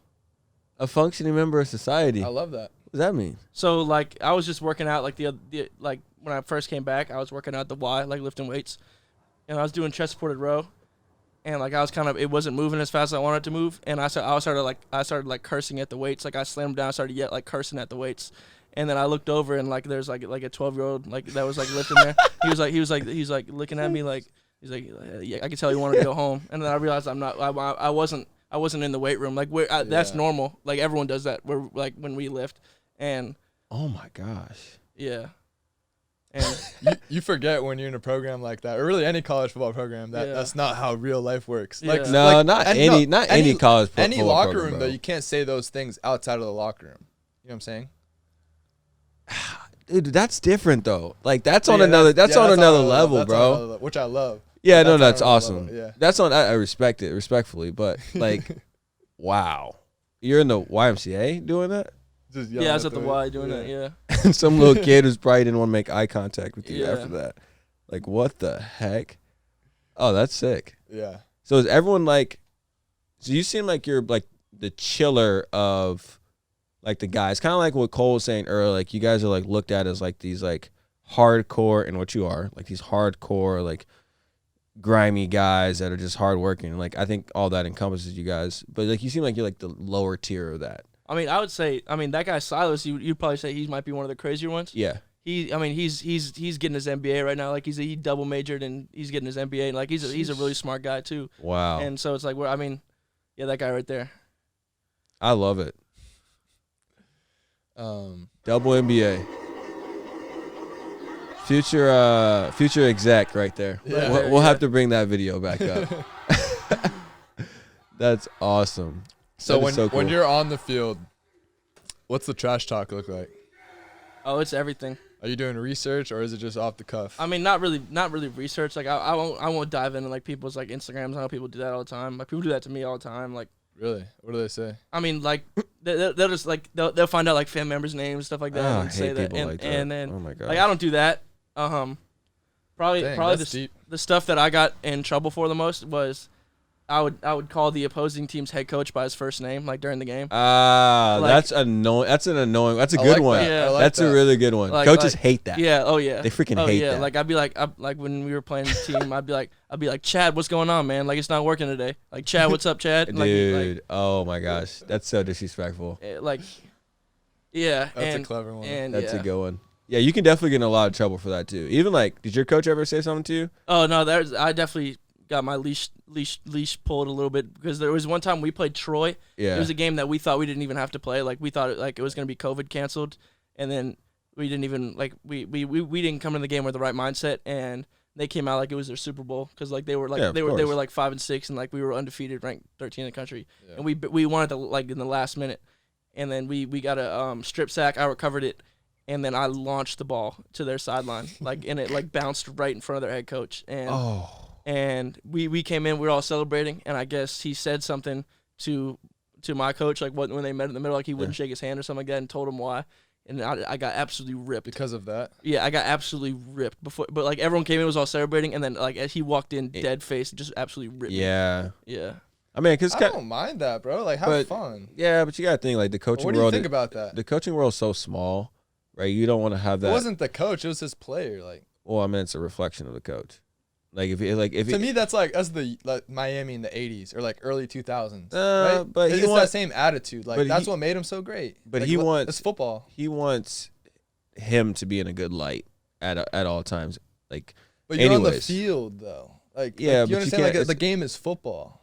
A functioning member of society. I What love that. does that mean? So like I was just working out like the like when I first came back, I was working out at the Y, like lifting weights, and I was doing chest supported row, and like I was it wasn't moving as fast as I wanted it to move, and I started cursing at the weights, like I slammed down, started cursing at the weights, and then I looked over and like there's like a 12-year-old like that was like lifting there. He was like looking at me like he's like yeah, I could tell he wanted to go home, and then I realized I wasn't in the weight room like that's Yeah. normal, like everyone does that. We're like when we lift, and Oh my gosh. yeah. And You forget when you're in a program like that, or really any college football program, that Yeah. that's not how real life works. Yeah. No, not any college Any football locker program, room, bro. though, you can't say those things outside of the locker room. You know what I'm saying? Dude, that's different though. Like that's on Yeah, another that's on another that's level, on bro. another level, which I love. Yeah, no, on that's another awesome. level, yeah. That's on. I respect it respectfully, but like, wow, you're in the YMCA doing that, Just yeah, I was at the Y doing that. Yeah. and some little kid who's probably didn't want to make eye contact with you Yeah. after that. Like, what the heck? Oh, that's sick. Yeah. So is everyone like? So you seem like you're like the chiller of, like the guys, kind of like what Cole was saying earlier. Like you guys are like looked at as like these like hardcore, and what you are, like these hardcore like grimy guys that are just hardworking. Like I think all that encompasses you guys, but like you seem like you're like the lower tier of that. I mean, I would say, that guy Silas, you'd probably say he might be one of the crazier ones. Yeah. He's getting his MBA right now. Like he double majored and he's getting his MBA. And like he's a really smart guy too. Wow. And so it's like yeah, that guy right there. I love it. Double MBA. Future exec right there. Yeah. We'll have to bring that video back up. That's awesome. So That is when so cool. when you're on the field, what's the trash talk look like? Oh, it's everything. Are you doing research or is it just off the cuff? I mean, not really research. Like I won't dive into like people's like Instagrams. I know people do that all the time. Like people do that to me all the time. Like really, what do they say? I mean, like they'll just like they'll find out like fan members' names, stuff like that, and I say hate that. people like that. And then oh my god, like I don't do that. Probably Dang, probably that's deep. the stuff that I got in trouble for the most was I would call the opposing team's head coach by his first name, like during the game. Like, that's annoying. That's a good like one. that. Yeah. That's a really good one. Like- Coaches like- hate that. Yeah. Oh yeah. They freaking oh, hate yeah. that. Like I'd be like when we were playing the team, I'd be like, Chad, what's going on, man? Like it's not working today. Like Chad, what's up, Chad? And, Dude, oh my gosh, that's so disrespectful. like yeah. That's and, a clever one. And That's yeah. a good one. Yeah, you can definitely get in a lot of trouble for that too. Even like, did your coach ever say something to you? Oh no, I definitely got my leash pulled a little bit because there was one time we played Troy. Yeah. It was a game that we thought we didn't even have to play. Like we thought it was gonna be COVID canceled, and then we didn't even like we didn't come into the game with the right mindset, and they came out like it was their Super Bowl because like they were like they were like 5-6 and like we were undefeated, ranked 13 in the country, and we wanted to like in the last minute, and then we got a strip sack. I recovered it. And then I launched the ball to their sideline, like, and it like bounced right in front of their head coach. And we came in, we were all celebrating, and I guess he said something to my coach, like when they met in the middle, like he wouldn't shake his hand or something like that, and told him why. And I got absolutely ripped Because of that? Yeah, I got absolutely ripped but like everyone came in, was all celebrating, and then like as he walked in, dead face, just absolutely ripped me. Yeah. Yeah. I mean, cause I don't mind that, bro. Like, have fun. Yeah, but you gotta think like the coaching What world. What do you think about that? The coaching world is so small, right? You don't want to have that. It wasn't the coach; it was his player. Like, well, I mean, it's a reflection of the coach. Like if to me, that's the Miami in the '80s or like early 2000s, right? But it's that same attitude. Like that's what made him so great. But like, he wants it's football. He wants him to be in a good light at all times. Like, but you're on the field though. Like, yeah, like, you but understand? you can't, like the game is football.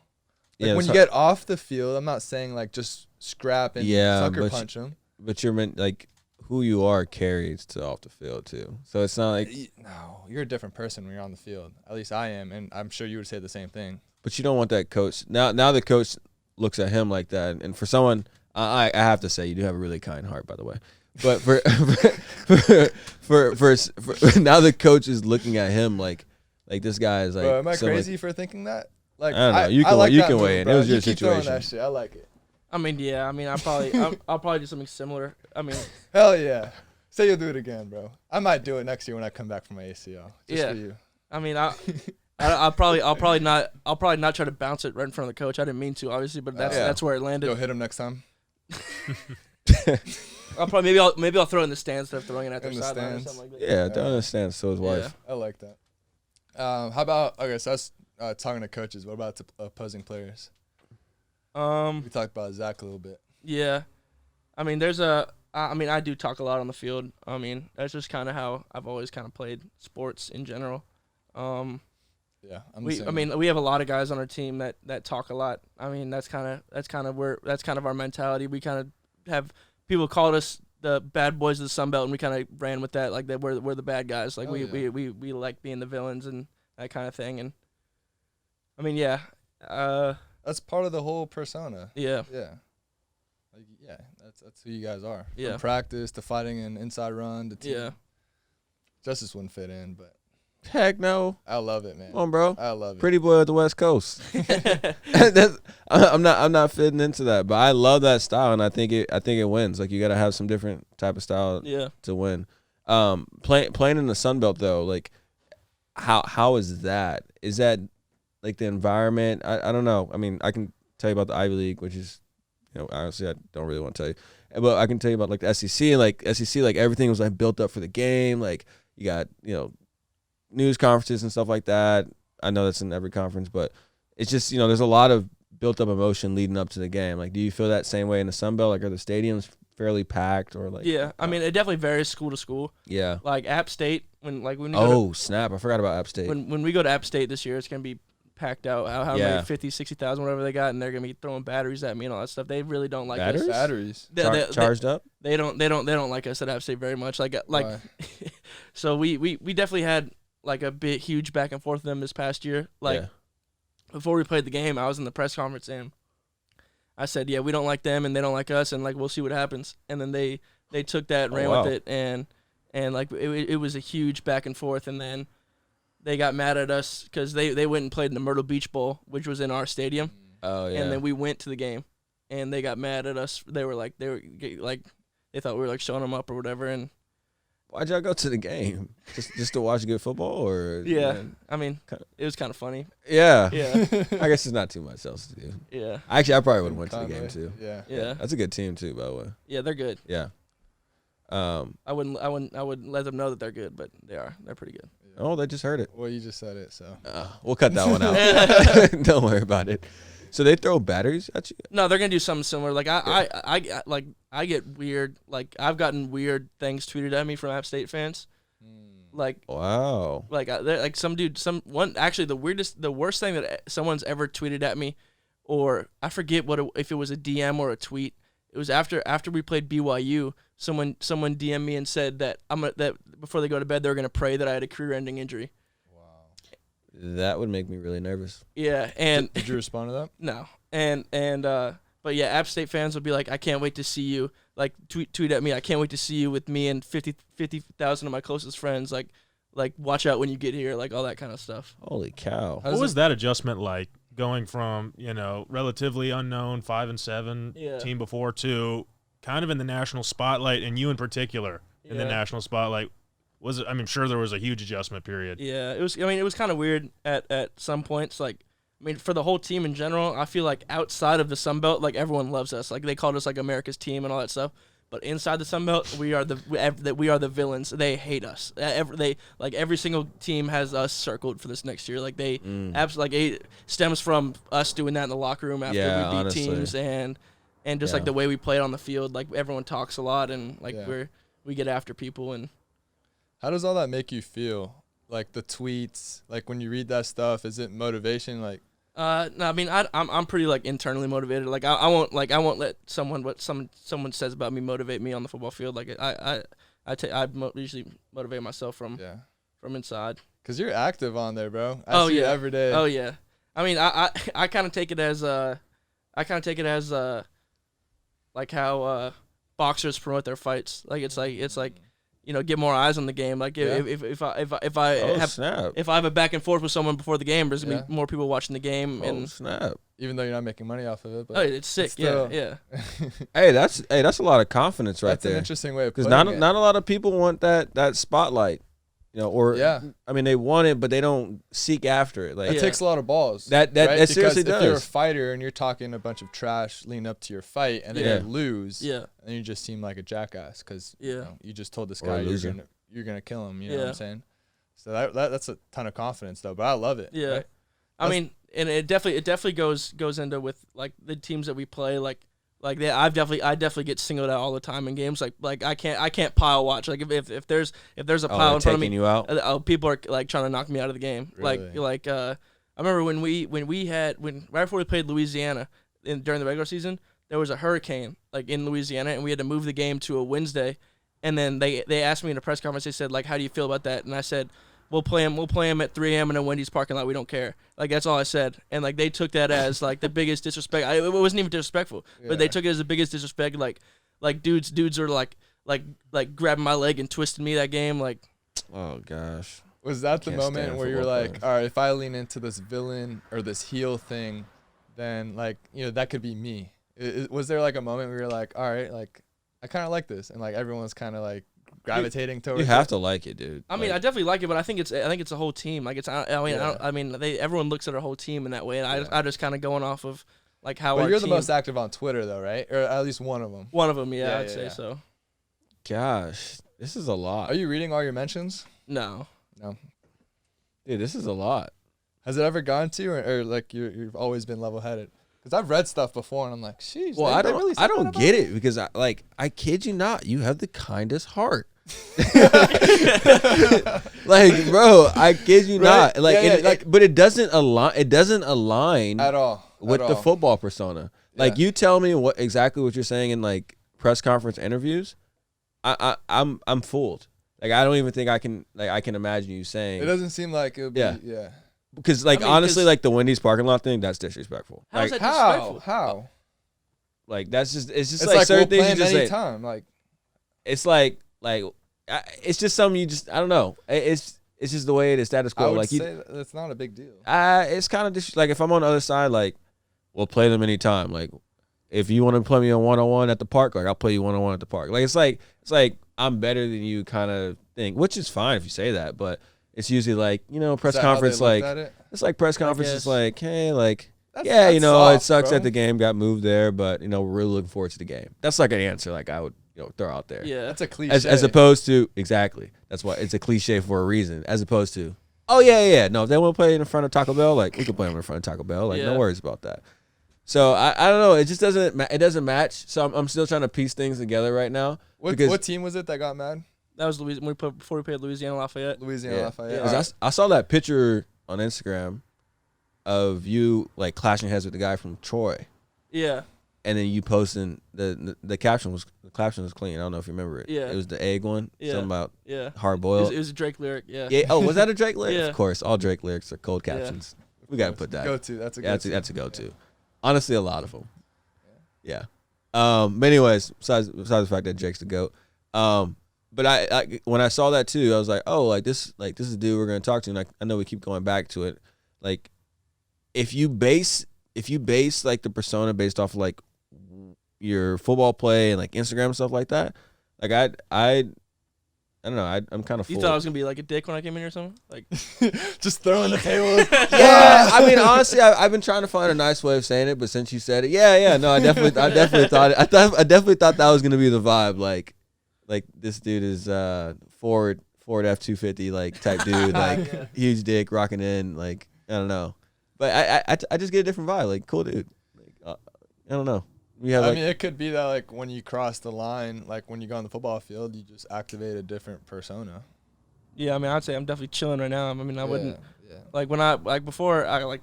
Like, yeah, when you get off the field, I'm not saying like just scrap and sucker punch him. But you're meant like who you are carries to off the field too. So it's not like no, you're a different person when you're on the field. At least I am, and I'm sure you would say the same thing. But you don't want that coach. Now the coach looks at him like that, and for someone, I have to say you do have a really kind heart, by the way. But for now the coach is looking at him like this guy is like. Bro, am I crazy for thinking that? Like, I don't know. You can weigh in. It was your situation. That shit. I like it. I mean, yeah. I mean, I'll probably do something similar. I mean, hell yeah. Say you'll do it again, bro. I might do it next year when I come back from my ACL. Just for you. I mean, I'll probably not try to bounce it right in front of the coach. I didn't mean to, obviously, but that's where it landed. You'll hit him next time. maybe I'll throw it in the stands instead of throwing it at their sideline or something like that. Yeah, throw it in the stands. So his wife. I like that. How about so that's talking to coaches. What about opposing players? We talked about Zach a little bit. Yeah, I mean, I do talk a lot on the field. I mean, that's just kind of how I've always kind of played sports in general. Yeah, we have a lot of guys on our team that talk a lot. I mean, that's kind of our mentality. We kind of have people called us the bad boys of the Sun Belt, and we kind of ran with that, like that we're the bad guys. Like we like being the villains and that kind of thing. And I mean, yeah, that's part of the whole persona. Yeah. Yeah. Like, yeah, that's who you guys are. Yeah. From practice to fighting an inside run to team. Yeah. Justice wouldn't fit in, but heck no. I love it, man. Come on, bro. I love it. Pretty boy of the West Coast. I'm not fitting into that, but I love that style, and I think it wins. Like you got to have some different type of style to win. Playing in the Sun Belt though, like how is that? Is that like the environment? I don't know. I mean, I can tell you about the Ivy League, which is, honestly, I don't really want to tell you, but I can tell you about like the SEC, and like SEC, like everything was like built up for the game. Like you got news conferences and stuff like that. I know that's in every conference, but it's just there's a lot of built up emotion leading up to the game. Like, do you feel that same way in the Sun Belt? Like, are the stadiums fairly packed or like? Yeah, I mean, it definitely varies school to school. Yeah. Like App State, when snap! I forgot about App State. When we go to App State this year, it's gonna be packed out. How many 50, 60,000, whatever they got, and they're gonna be throwing batteries at me and all that stuff. They really don't like us. Batteries. Charged up. They don't like us at App State very much. Like so we definitely had like a huge back and forth with them this past year. Like before we played the game, I was in the press conference and I said, yeah, we don't like them and they don't like us, and like we'll see what happens. And then they took that and ran with it, and and like it was a huge back and forth, and then they got mad at us because they went and played in the Myrtle Beach Bowl, which was in our stadium. Oh yeah. And then we went to the game, and they got mad at us. They thought we were like showing them up or whatever. And why'd y'all go to the game? Just to watch good football, or yeah? I mean, it was kind of funny. Yeah. Yeah. I guess there's not too much else to do. Yeah. Actually, I probably would have went to the game too. Yeah. Yeah. That's a good team too, by the way. Yeah, they're good. Yeah. I wouldn't let them know that they're good, but they are. They're pretty good. Oh, they just heard it. Well, you just said it, so we'll cut that one out. Don't worry about it. So they throw batteries at you? No, they're gonna do something similar. Like I get weird. Like I've gotten weird things tweeted at me from App State fans. Like wow. Like actually the worst thing that someone's ever tweeted at me, or I forget if it was a DM or a tweet. It was after we played BYU. Someone DM'd me and said that that before they go to bed they're gonna pray that I had a career-ending injury. wow. That would make me really nervous. Yeah, and Did you respond to that? no, but yeah, App State fans would be like, I can't wait to see you. Like tweet at me, I can't wait to see you with me and 50,000 of my closest friends. Like watch out when you get here, like all that kind of stuff. Holy cow! What was that adjustment like? Going from relatively unknown 5-7 team before to kind of in the national spotlight, and you in particular in the national spotlight. Was it? I mean, sure there was a huge adjustment period. Yeah, it was. I mean, it was kind of weird at some points. Like, I mean, for the whole team in general, I feel like outside of the Sun Belt, like everyone loves us. Like they called us like America's team and all that stuff. But inside the Sun Belt, we are the villains. They hate us. Every single team has us circled for this next year. Like they absolutely it stems from us doing that in the locker room after we beat teams and just like the way we played on the field. Like everyone talks a lot and like we get after people. And how does all that make you feel? Like the tweets, like when you read that stuff, is it motivation? Like no, I mean I'm pretty like internally motivated. Like I won't let someone says about me motivate me on the football field. Like I usually motivate myself from inside. Cause you're active on there, bro. I see you every day. Oh yeah. I mean I kind of take it as like how boxers promote their fights. Like it's like get more eyes on the game. Like if I have a back and forth with someone before the game, there's gonna be more people watching the game. And snap! Even though you're not making money off of it, but it's sick. Still, yeah. Hey, that's a lot of confidence right there. That's an interesting way of putting it. Because not a lot of people want that spotlight. I mean, they want it, but they don't seek after it. Like it takes a lot of balls. That seriously does. If you're a fighter and you're talking a bunch of trash leading up to your fight, and then you lose, and you just seem like a jackass because you just told this guy you're gonna kill him. You know what I'm saying? So that's a ton of confidence though. But I love it. Yeah, right? I mean, and it definitely goes into with like the teams that we play. Like I definitely get singled out all the time in games. Like I can't pile watch. Like if there's a pile in front of me, you out? People are like trying to knock me out of the game. Really? I remember when right before we played Louisiana during the regular season, there was a hurricane like in Louisiana, and we had to move the game to a Wednesday. And then they asked me in a press conference. They said like, how do you feel about that? And I said, We'll play him at 3 a.m. in a Wendy's parking lot. We don't care. Like that's all I said, and like they took that as like the biggest disrespect. It wasn't even disrespectful, but they took it as the biggest disrespect. Like dudes are like grabbing my leg and twisting me that game. Like, oh gosh, was that the moment where you're like, all right, if I lean into this villain or this heel thing, then like that could be me. Was there like a moment where you're like, all right, like I kind of like this, and like everyone's kind of like gravitating towards. You have to like it, dude. I mean, I definitely like it, but I think it's a whole team. Like it's, everyone looks at our whole team in that way, and I just kind of going off of like how. But you're the most active on Twitter, though, right? Or at least one of them. One of them, yeah, I'd say so. Gosh, this is a lot. Are you reading all your mentions? No. Dude, this is a lot. Has it ever gone to you, or like you've always been level-headed? Because I've read stuff before, and I'm like, sheesh. Well, I don't get it because I kid you not, you have the kindest heart. Like, bro, I kid you not. Like, but it doesn't align. It doesn't align at all with the football persona. Like, you tell me exactly what you're saying in like press conference interviews. I'm fooled. Like, I don't even think I can imagine you saying. It doesn't seem like it would be. Yeah. Because honestly, like the Wendy's parking lot thing, that's disrespectful. How's like, that disrespectful? How? Like it's just like certain we'll things you just say. time. Like it's like it's just something you just I don't know. It's just the way it is, status quo. I would like say that's not a big deal. It's kind of just like if I'm on the other side, like we'll play them anytime. Like if you want to play me on 1-on-1 at the park, like I'll play you 1-on-1 at the park. Like it's like I'm better than you kind of thing, which is fine if you say that, but it's usually like press conference like it's like press conference is like hey like. That soft, it sucks bro. that the game got moved there, but we're really looking forward to the game. That's like an answer like I would throw out there. Yeah, that's a cliche. As opposed to exactly, that's why it's a cliche for a reason. As opposed to, oh yeah, no, if they want to play in front of Taco Bell, like we can play them in front of Taco Bell, like no worries about that. So I don't know, it just doesn't match. So I'm still trying to piece things together right now. What team was it that got mad? that was before we played Louisiana Lafayette. Lafayette. Yeah. 'Cause I saw that picture on Instagram of you like clashing heads with the guy from Troy. Yeah. And then you posting the caption was clean. I don't know if you remember it. Yeah. It was the egg one. Yeah. Something about hard It boiled. was a Drake lyric. Yeah. Yeah. Oh, was that a Drake lyric? Yeah. Of course. All Drake lyrics are cold captions. We gotta put that. Go-to. That's a go-to. That's a go-to. Honestly, a lot of them. Yeah. But anyways, besides the fact that Drake's the GOAT. But I when I saw that too, I was like, oh, like this is a dude we're gonna talk to. And I know we keep going back to it. Like, if you base like the persona based off of, like your football play and like Instagram and stuff like that, like I don't know, I'm kind of. You thought I was gonna be like a dick when I came in here or something? Like, just throwing the table. Yeah, I mean, honestly, I've been trying to find a nice way of saying it, but since you said it, no, I definitely thought it. I definitely thought that was gonna be the vibe, like this dude is Ford F-250 like type dude, like huge dick, rocking in, like I don't know, but I just get a different vibe, like cool dude, like I don't know. We have. I mean, it could be that like when you cross the line, like when you go on the football field, you just activate a different persona. yeah, I mean, I'd say I'm definitely chilling right now. I mean, I wouldn't like when before I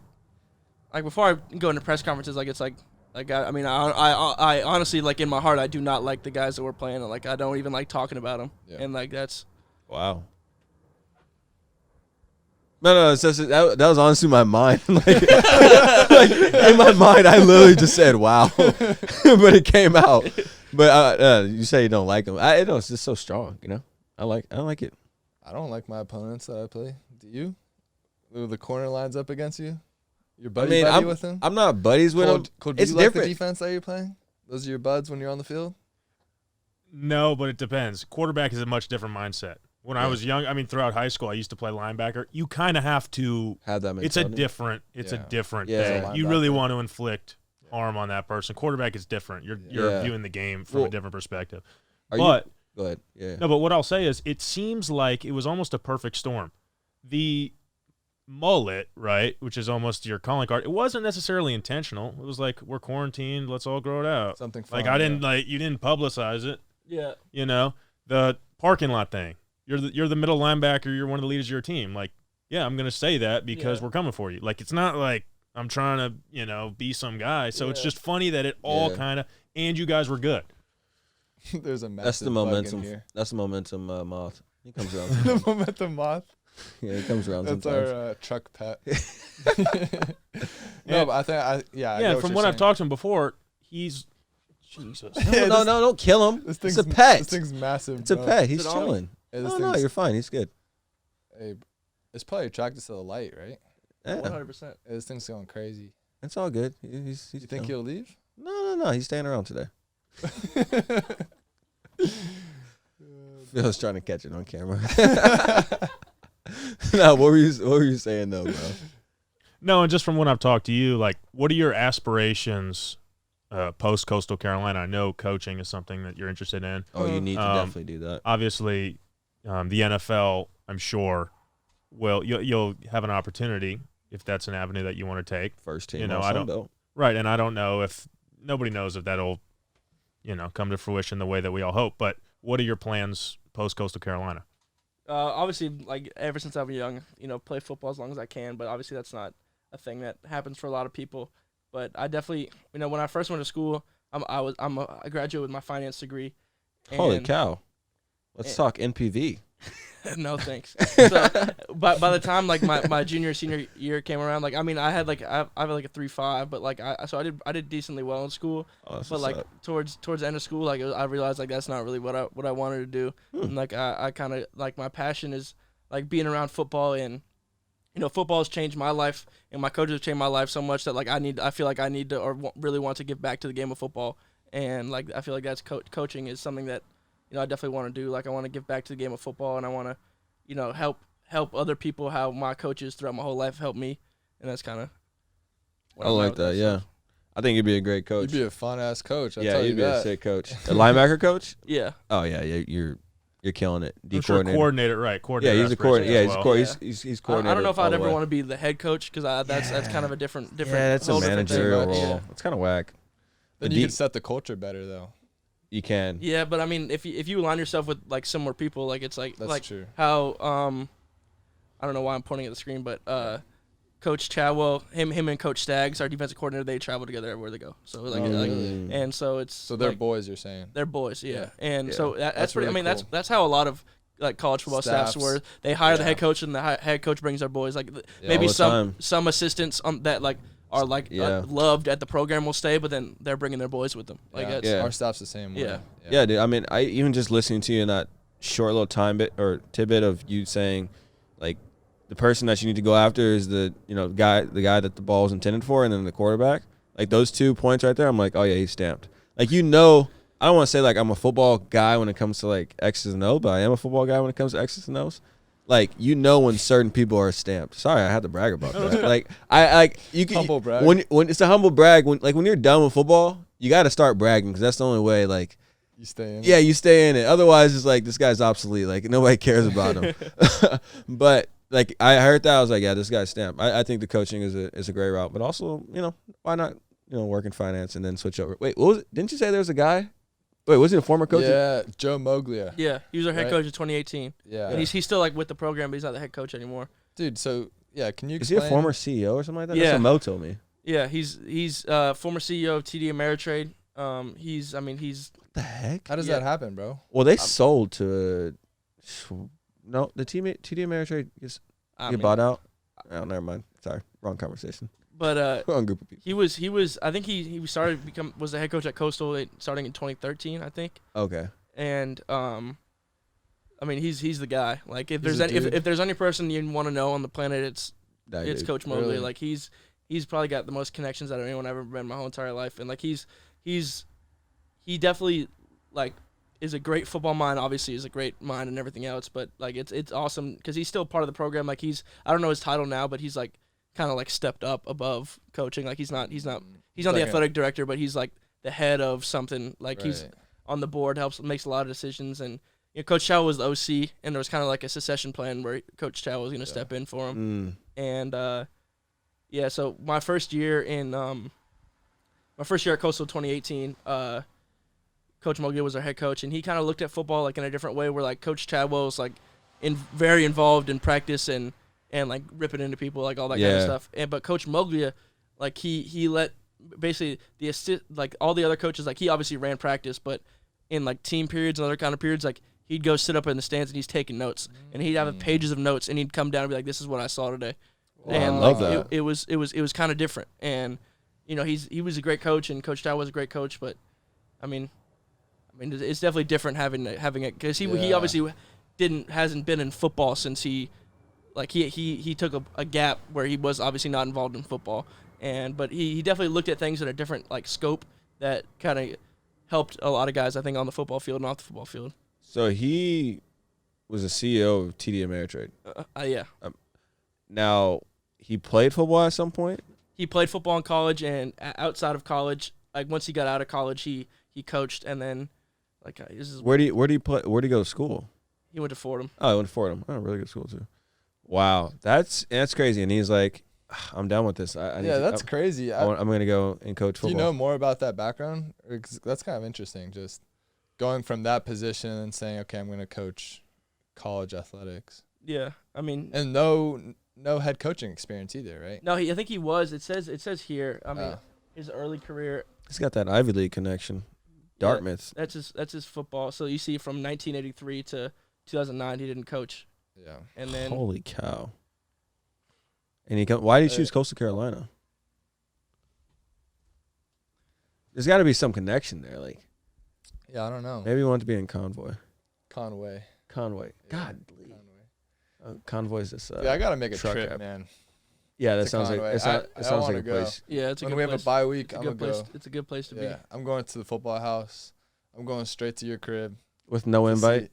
go into press conferences, like it's like I honestly, like in my heart, I do not like the guys that we're playing. Like I don't even like talking about them, and like that's wow. No, it's just, that was honestly my mind. like in my mind, I literally just said "wow," but it came out. But you say you don't like them. I know it's just so strong. I don't like it. I don't like my opponents that I play. Do you? The corner lines up against you. You're buddy with them. I'm not buddies with them. Cool. Do It's you like different. the defense that you're playing? Those are your buds when you're on the field. No, but it depends. Quarterback is a much different mindset. When I was young, I mean, throughout high school, I used to play linebacker. You kind of have to have that mentality. It's a different Yeah. thing. You really want to inflict harm on that person. Quarterback is different. You're viewing the game from a different perspective. Go ahead. Yeah. No, but what I'll say is it seems like it was almost a perfect storm. The mullet, right, which is almost your calling card, it wasn't necessarily intentional. It was like, we're quarantined, let's all grow it out. Something fun, like you didn't publicize it. yeah. The parking lot thing. You're the middle linebacker. You're one of the leaders of your team. Like, yeah, I'm gonna say that because we're coming for you. Like, it's not like I'm trying to, be some guy. So it's just funny that it all kind of, and you guys were good. There's a massive That's the bug in momentum. here. That's the momentum moth. He comes around. The momentum moth. Yeah, he comes around That's sometimes. our truck pet. No, but I think I get from you're what I've saying. talked to him before, he's Jesus. No, don't kill him. This It's thing's a pet. This thing's massive. It's a bro. pet. He's Is it on me? chilling. Hey, this No, thing's- you're fine. He's good. Hey, it's probably attracted to the light, right? Yeah, 100%. Hey, this thing's going crazy. it's all good. He's You think chilling. he'll leave? No. He's staying around today. Phil's trying to catch it on camera. No, what were you saying though, bro? No, and just from when I've talked to you, like, what are your aspirations post Coastal Carolina? I know coaching is something that you're interested in. Oh, you need to definitely do that. Obviously, the NFL, I'm sure, you'll have an opportunity if that's an avenue that you want to take. First team. I don't. Right, and I don't know if nobody knows if that'll, come to fruition the way that we all hope. But what are your plans post Coastal Carolina? Obviously, like ever since I was young, play football as long as I can. But obviously, that's not a thing that happens for a lot of people. But I definitely, when I first went to school, I graduated with my finance degree. Holy cow! Let's talk NPV. No thanks. So by the time like my junior senior year came around, like I mean I had like I have like a 3.5, but like I did decently well in school. But like towards the end of school, like I realized like that's not really what I wanted to do. And like I kind of like my passion is like being around football, and football has changed my life, and my coaches have changed my life so much that like I feel like I need to or really want to give back to the game of football, and like I feel like that's coaching is something that I definitely want to do. Like I want to give back to the game of football, and I want to help other people how my coaches throughout my whole life helped me, and that's kind of. I like that. Yeah, I think you'd be a great coach. You'd be a fun ass coach. Yeah, you'd be a sick coach. A linebacker coach. Yeah. Oh yeah, you're killing it. Coordinator, right? Coordinator. Yeah, he's a coordinator. Yeah, well. he's coordinator. I don't know if I'd ever want to be the head coach because that's kind of a different. Yeah, that's a managerial role. Yeah. It's kind of whack. Then you can set the culture better though. You can. Yeah, but I mean, if you align yourself with like similar people, like it's like that's true. How I don't know why I'm pointing at the screen, but Coach Chadwell, him and Coach Staggs, our defensive coordinator, they travel together everywhere they go. So like, and so it's so they're boys. You're saying they're boys, yeah. And so that's pretty. Really I mean, cool. that's how a lot of like college football staffs were. They hire the head coach, and the head coach brings their boys. Like maybe some assistants that like are like loved at the program will stay, but then they're bringing their boys with them. Like our staff's the same way. Yeah, dude. I mean, I even just listening to you in that short little tidbit of you saying, like, the person that you need to go after is the guy that the ball is intended for, and then the quarterback. Like those 2 points right there, I'm like, oh yeah, he's stamped. Like I don't want to say like I'm a football guy when it comes to like X's and O's, but I am a football guy when it comes to X's and O's. Like when certain people are stamped. Sorry, I had to brag about that. Like you can humble brag. When it's a humble brag. When you're done with football, you got to start bragging because that's the only way. Like you stay in. Yeah, you stay in it. Otherwise, it's like this guy's obsolete. Like nobody cares about him. But like I heard that, I was like, yeah, this guy's stamped. I think the coaching is a great route, but also why not work in finance and then switch over. Wait, what was it? Didn't you say there was a guy? Wait, was he a former coach? Yeah, Joe Moglia. Yeah, he was our head coach in 2018. Yeah. And he's still like with the program, but he's not the head coach anymore. What can you explain? Is he a former CEO or something like that? Yeah. That's what Mo told me. Yeah, he's former CEO of TD Ameritrade. He's what the heck? How does that happen, bro? Well, they sold to the TD Ameritrade get bought out. Oh, never mind. Sorry, wrong conversation. But wrong group of people. He was I think he was the head coach at Coastal starting in 2013, I think. Okay. And I mean he's the guy. Like if there's any person you want to know on the planet, it's Coach Mobley. Really? Like he's probably got the most connections out of anyone I've ever been in my whole entire life. And like he definitely like is a great football mind. Obviously, is a great mind and everything else. But like it's awesome because he's still part of the program. Like I don't know his title now, but he's like kind of like stepped up above coaching. Like he's not the athletic director, but he's like the head of something. Like he's on the board, makes a lot of decisions. And Coach Chow was the OC, and there was kind of like a succession plan where Coach Chow was going to step in for him. And so my first year at Coastal 2018, Coach Moglia was our head coach, and he kind of looked at football like in a different way. Where like Coach Chadwell was like very involved in practice and like ripping into people, like all that kind of stuff. But Coach Moglia, like he let basically like all the other coaches, like he obviously ran practice, but in like team periods and other kind of periods, like he'd go sit up in the stands and he's taking notes, and he'd have pages of notes, and he'd come down and be like, "This is what I saw today." Wow. And I like love that. it was kind of different, and he was a great coach, and Coach Chow was a great coach, but I mean it's definitely different having it because he obviously hasn't been in football since he took a gap where he was obviously not involved in football, but he definitely looked at things in a different like scope that kind of helped a lot of guys, I think, on the football field and off the football field. So he was a CEO of TD Ameritrade. Yeah. Now he played football at some point. He played football in college, and outside of college, like once he got out of college, he coached, and then like where do you play? Where do you go to school? He went to Fordham. Oh, he went to Fordham. Oh, really good school too. Wow, that's crazy. And he's like, I'm done with this. That's crazy. I'm gonna go and coach football. Do you know more about that background? That's kind of interesting. Just going from that position and saying, okay, I'm gonna coach college athletics. Yeah, I mean, and no head coaching experience either, right? No, I think he was. It says here. I mean, his early career. He's got that Ivy League connection. Dartmouth. Yeah, that's his football. So you see from 1983 to 2009 he didn't coach. Yeah. And then Holy cow. And why did he choose Coastal Carolina? There's got to be some connection there. Like, Yeah, I don't know. maybe he wanted to be in Convoy. Conway. Convoy. Yeah, God. Convoy's this. yeah, I gotta make a truck trip, app. man. Yeah, that to sounds like Conway. it sounds I like wanna a go. place. yeah, it's a When good we have place. a bye week, It's a I'm good gonna place. go. It's a good place to Yeah, I'm going to the football house. I'm going straight to your crib. With no to invite? see-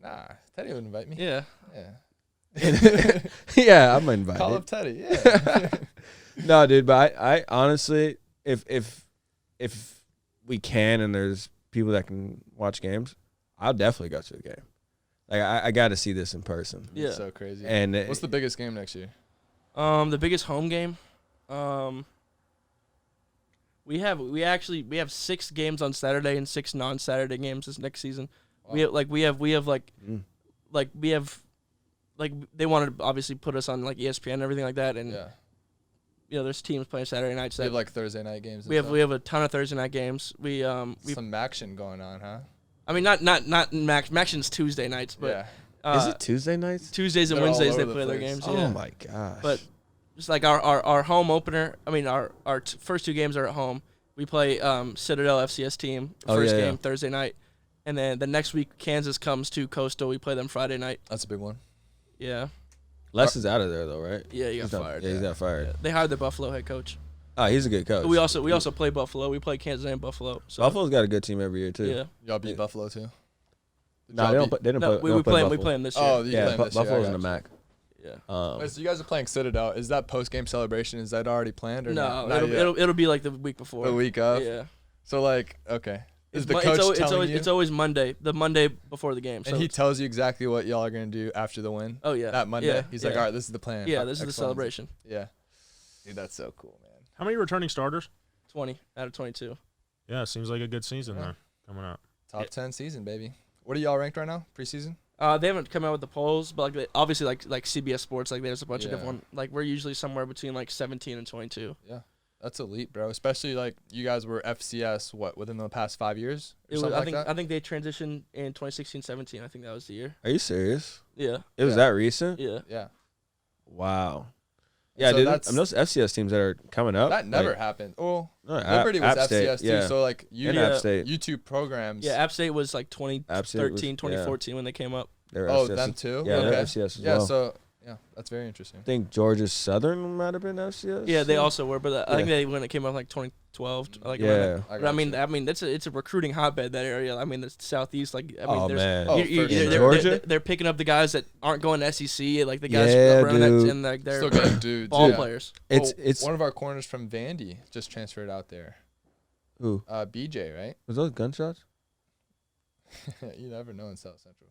Nah, Teddy would invite me. be. Yeah. Yeah. Yeah, I'm invited. Call up Teddy. Yeah. No, dude, but I honestly, if we can and there's people that can watch games, I'll definitely go to a game. Like I got to see this in person. Yeah. It's so crazy. And What's the biggest game next year? The biggest home game. We have 6 games on Saturday and 6 non-Saturday games this next season. Wow. We have Mm. they wanted to obviously put us on like ESPN and everything like that, and Yeah. there's teams playing Saturday nights. We That have like Thursday night games. we have a ton of Thursday night games. We some action going on, huh? I mean not Action's Tuesday nights, but Yeah. Is it Tuesday nights? Tuesdays and They're all Wednesdays they over the play their place. games. Oh Yeah. my gosh. But just like our home opener, I mean our first 2 games are at home. We play Citadel FCS team first game Thursday night, and then the next week Kansas comes to Coastal. We play them Friday night. That's a big one. Yeah, Les is out of there though, right? yeah, he got He's not- fired. Yeah, he's got fired. Yeah. They hired the Buffalo head coach. Oh, he's a good coach. We also play Buffalo. We play Kansas and Buffalo. So Buffalo's got a good team every year too. yeah. Y'all beat Buffalo too. Did No, y'all they don't. beat- They didn't No, play. we they don't play Buffalo. them this year. Oh, you Yeah, playing this year, Buffalo's I in the got MAC. yeah. Wait, so you guys are playing Citadel. Is that post game celebration? Is that already planned or No, not? it'll be like the week before. The week of. Yeah. So like, okay, is the It's coach always, telling you? it's always Monday, the Monday before the game. So And he tells you exactly what y'all are gonna do after the win. oh yeah, That Monday, Yeah, he's yeah. like, all right, this is the plan. Yeah, this is the X, Y, and Z." celebration. Yeah, dude, that's so cool, man. How many returning starters? 20 out of 22. Yeah, seems like a good season Yeah. there coming up. Top 10 season, baby. What are y'all ranked right now? Preseason? They haven't come out with the polls, but obviously like CBS Sports, like there's a bunch of Yeah. different. Like we're usually somewhere between like 17 and 22. Yeah, that's elite, bro. Especially like you guys were FCS within the past 5 years or It was, something I think like that. I think they transitioned in 2016-17. I think that was the year. Are you serious? Yeah, It was Yeah. that recent? yeah. Yeah, Wow. Yeah, So dude. that's- I mean, those FCS teams that are coming up. that never like, happened. Oh, no, Liberty was App State, FCS too. yeah. So like you and Yeah. App State. YouTube programs. Yeah, App State was like App State 2013, was- 2014 when they came up. They're Oh, FCS. them too. Yeah, okay. they're FCS as Yeah, well. so yeah, that's very interesting. I think Georgia Southern might have been FCS. Yeah, they also were, but I think Yeah. they when it came up like 2012. Like around Yeah. that. But I got you. mean, it's a recruiting hotbed, that area. I mean, the southeast. Like I mean, Oh there's man. Oh, you- for they're- sure. they're- Georgia? they're picking up the guys that aren't going to SEC, like the guys Yeah, around that, dude. and like they're Still good dudes. ball yeah. players. It's one of our corners from Vandy just transferred out there. who BJ, right? was those gunshots? You never know in South Central.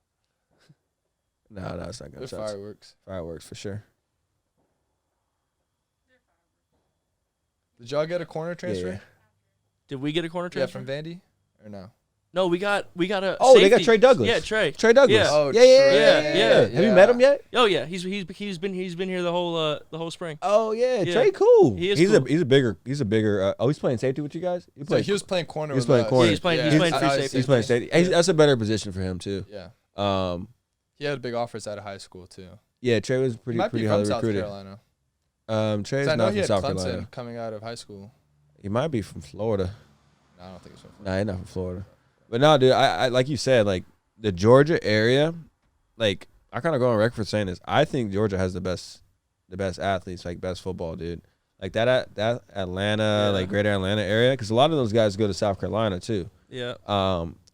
No, it's not There's gunshots. fireworks. Fireworks for sure. Did y'all get a corner transfer? Yeah. Did we get a corner Yeah, transfer? from Vandy or no? No, we got a. Oh, they got safety. Trey Douglas. Yeah, Trey. Trey Douglas. Yeah. Oh, yeah. Trey. Yeah. Have you met him yet? Oh yeah, he's been here the whole spring. Oh yeah, Yeah. Trey cool. He is he's cool. a bigger he's playing safety with you guys. So he was playing corner. He's with playing us. corner. Yeah, he's playing He's free I- safety. he's playing safety. Yeah. That's a better position for him too. Yeah, he had big offers out of high school too. Yeah, Trey was He pretty might be highly from South recruited. Carolina. Trey's 'Cause I know not he from had South Clemson Carolina. coming out of high school. He might be from Florida. No, I don't think he's from. Nah, he's not from Florida. But no, dude, I like you said, like the Georgia area, like I kind of go on record for saying this. I think Georgia has the best athletes, like best football, dude. Like that Atlanta, like greater Atlanta area, because a lot of those guys go to South Carolina too. Yeah.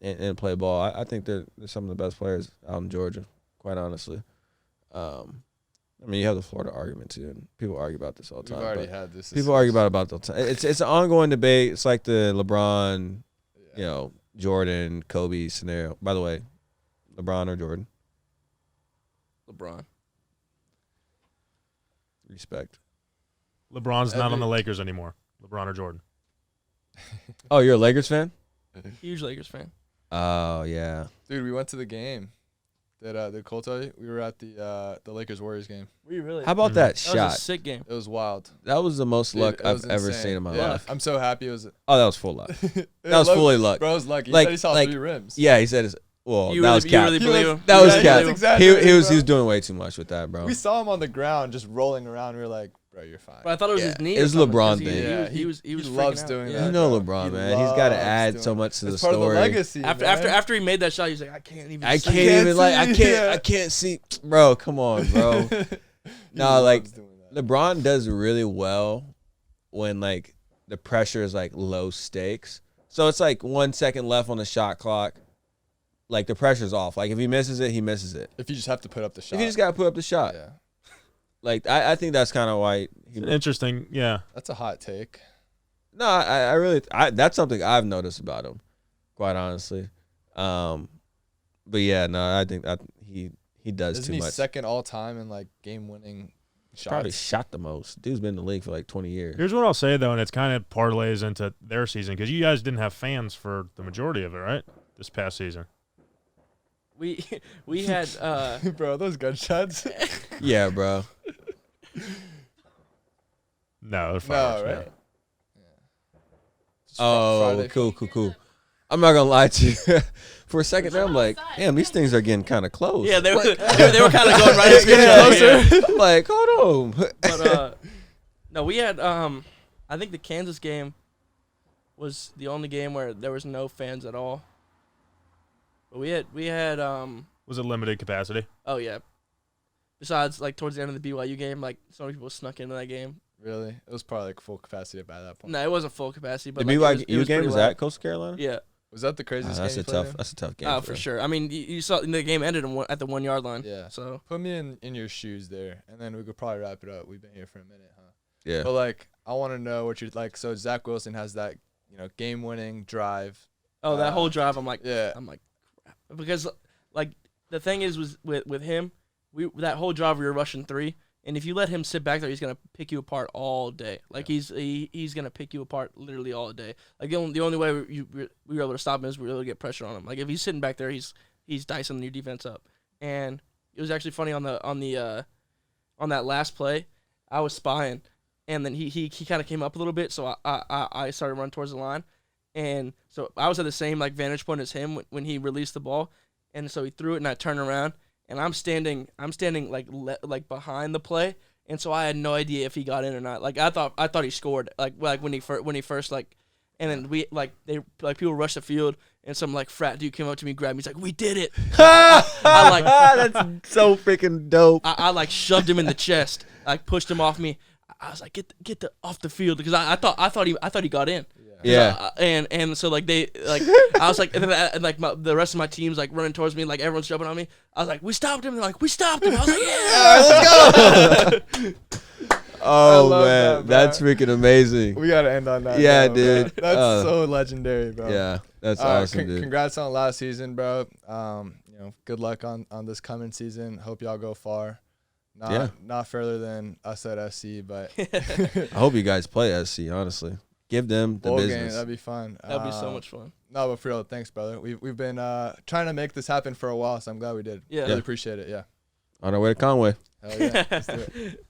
And play ball. I think they're some of the best players out in Georgia, quite honestly. I mean, you have the Florida argument too, and people argue about this all the We've time. already but had this. people argue about it all the time. It's an ongoing debate. It's like the LeBron, Yeah. Jordan, Kobe scenario. By the way, LeBron or Jordan? LeBron. Respect. LeBron's not on the Lakers anymore. LeBron or Jordan. Oh, you're a Lakers fan? Huge Lakers fan. Oh yeah. Dude, we went to the game. Did Cole tell you? We were at the Lakers Warriors game. Were you really? How about that That was shot? a sick game. It was wild. That was the most Dude, luck it I've was ever insane. seen in my Yeah. life. I'm so happy it was. Oh, that was full luck. That That was fully luck. Bro, it was lucky. He Like- said he saw like- 3 rims. Yeah, he said it's Well, You that really, was you cap. really believe him? That was Yeah, cap. that's exaggerated, He was bro. doing way too much with that, bro. We saw him on the ground just rolling around. We were like, bro, you're fine. But I thought it was Yeah, his knee. it was or something, LeBron 'cause thing. Yeah, he was he freaking loves out. doing Yeah. that. You know bro. LeBron, He man. He's got to loves add doing so that. much to the It's part story. of the legacy. After he made that shot, he's like, I can't even. I see can't it. even like I see, can't yeah. I can't see, bro. Come on, bro. No, like loves doing that. LeBron does really well when like the pressure is like low stakes. So it's like 1 second left on the shot clock. Like the pressure's off. Like if he misses it, he misses it. If you just have to put up the shot. If you just gotta put up the shot. Yeah, Like I think that's kind of why. Interesting. Yeah. that's a hot take. No, I really that's something I've noticed about him, quite honestly. But yeah, no, I think that he does Isn't too he much. second all time in like game-winning shots? Probably shot the most. Dude's been in the league for like 20 years. Here's what I'll say though, and it's kind of parlays into their season because you guys didn't have fans for the majority of it, right? This past season. We had Bro, those gunshots. Yeah, bro. No, they're fireworks. No, man. right? Just Oh, Friday. cool. I'm not gonna lie to you. For a second there, I'm like, damn, these things are getting kind of close. yeah, they were kind of going right up Yeah, closer. I'm like, hold on. But no, we had I think the Kansas game was the only game where there was no fans at all. But we had Was it limited capacity? oh yeah. Besides, like towards the end of the BYU game, like so many people snuck into that game. Really? It was probably like full capacity by that point. No, it wasn't full capacity, The but like, it BYU was game pretty was loud. at Coastal Carolina. Yeah. Was that the craziest That's game a you played tough. in? That's a tough game. Oh, for for him. sure. I mean, you saw the game ended at the 1 yard line. Yeah. So Put me in your shoes there, and then we could probably wrap it up. We've been here for a minute, huh? Yeah. But like, I want to know what you're like. So Zach Wilson has that, game-winning drive. that whole drive, I'm like, Yeah. crap. Because like the thing is was with him, that whole drive we were rushing 3, and if you let him sit back there, he's gonna pick you apart all day. Like he's gonna pick you apart literally all day. Like the only way we were able to stop him is we were able to get pressure on him. Like if he's sitting back there, he's dicing your defense up. And it was actually funny on that last play, I was spying, and then he kind of came up a little bit, so I started running towards the line, and so I was at the same like vantage point as him when he released the ball, and so he threw it, and I turned around, and I'm standing like behind the play, and so I had no idea if he got in or not. Like I thought he scored like when he first like, and then people rushed the field, and some like frat dude came up to me, grabbed me, he's like, "We did it!" I like That's so freaking dope. I like shoved him in the chest, like pushed him off me. I was like, get the off the field because I thought he got in. Yeah. And so like they like I was like and like the rest of my team's like running towards me, like everyone's jumping on me. I was like, we stopped him. They're like, we stopped him. I was like, yeah. Let's go. Oh love man, that, bro. that's freaking amazing. We gotta end on that. Yeah, note, dude. Bro. That's so legendary, bro. Yeah, that's awesome, dude. Congrats on last season, bro. Good luck on this coming season. Hope y'all go far. Not further than us at SC, but I hope you guys play SC. Honestly, give them the bowl game, business. that'd be fun. That'd be so much fun. No, but for real, thanks, brother. We've been trying to make this happen for a while, so I'm glad we did. Yeah. Really appreciate it. Yeah. On our way to Conway. Hell yeah. Let's do it.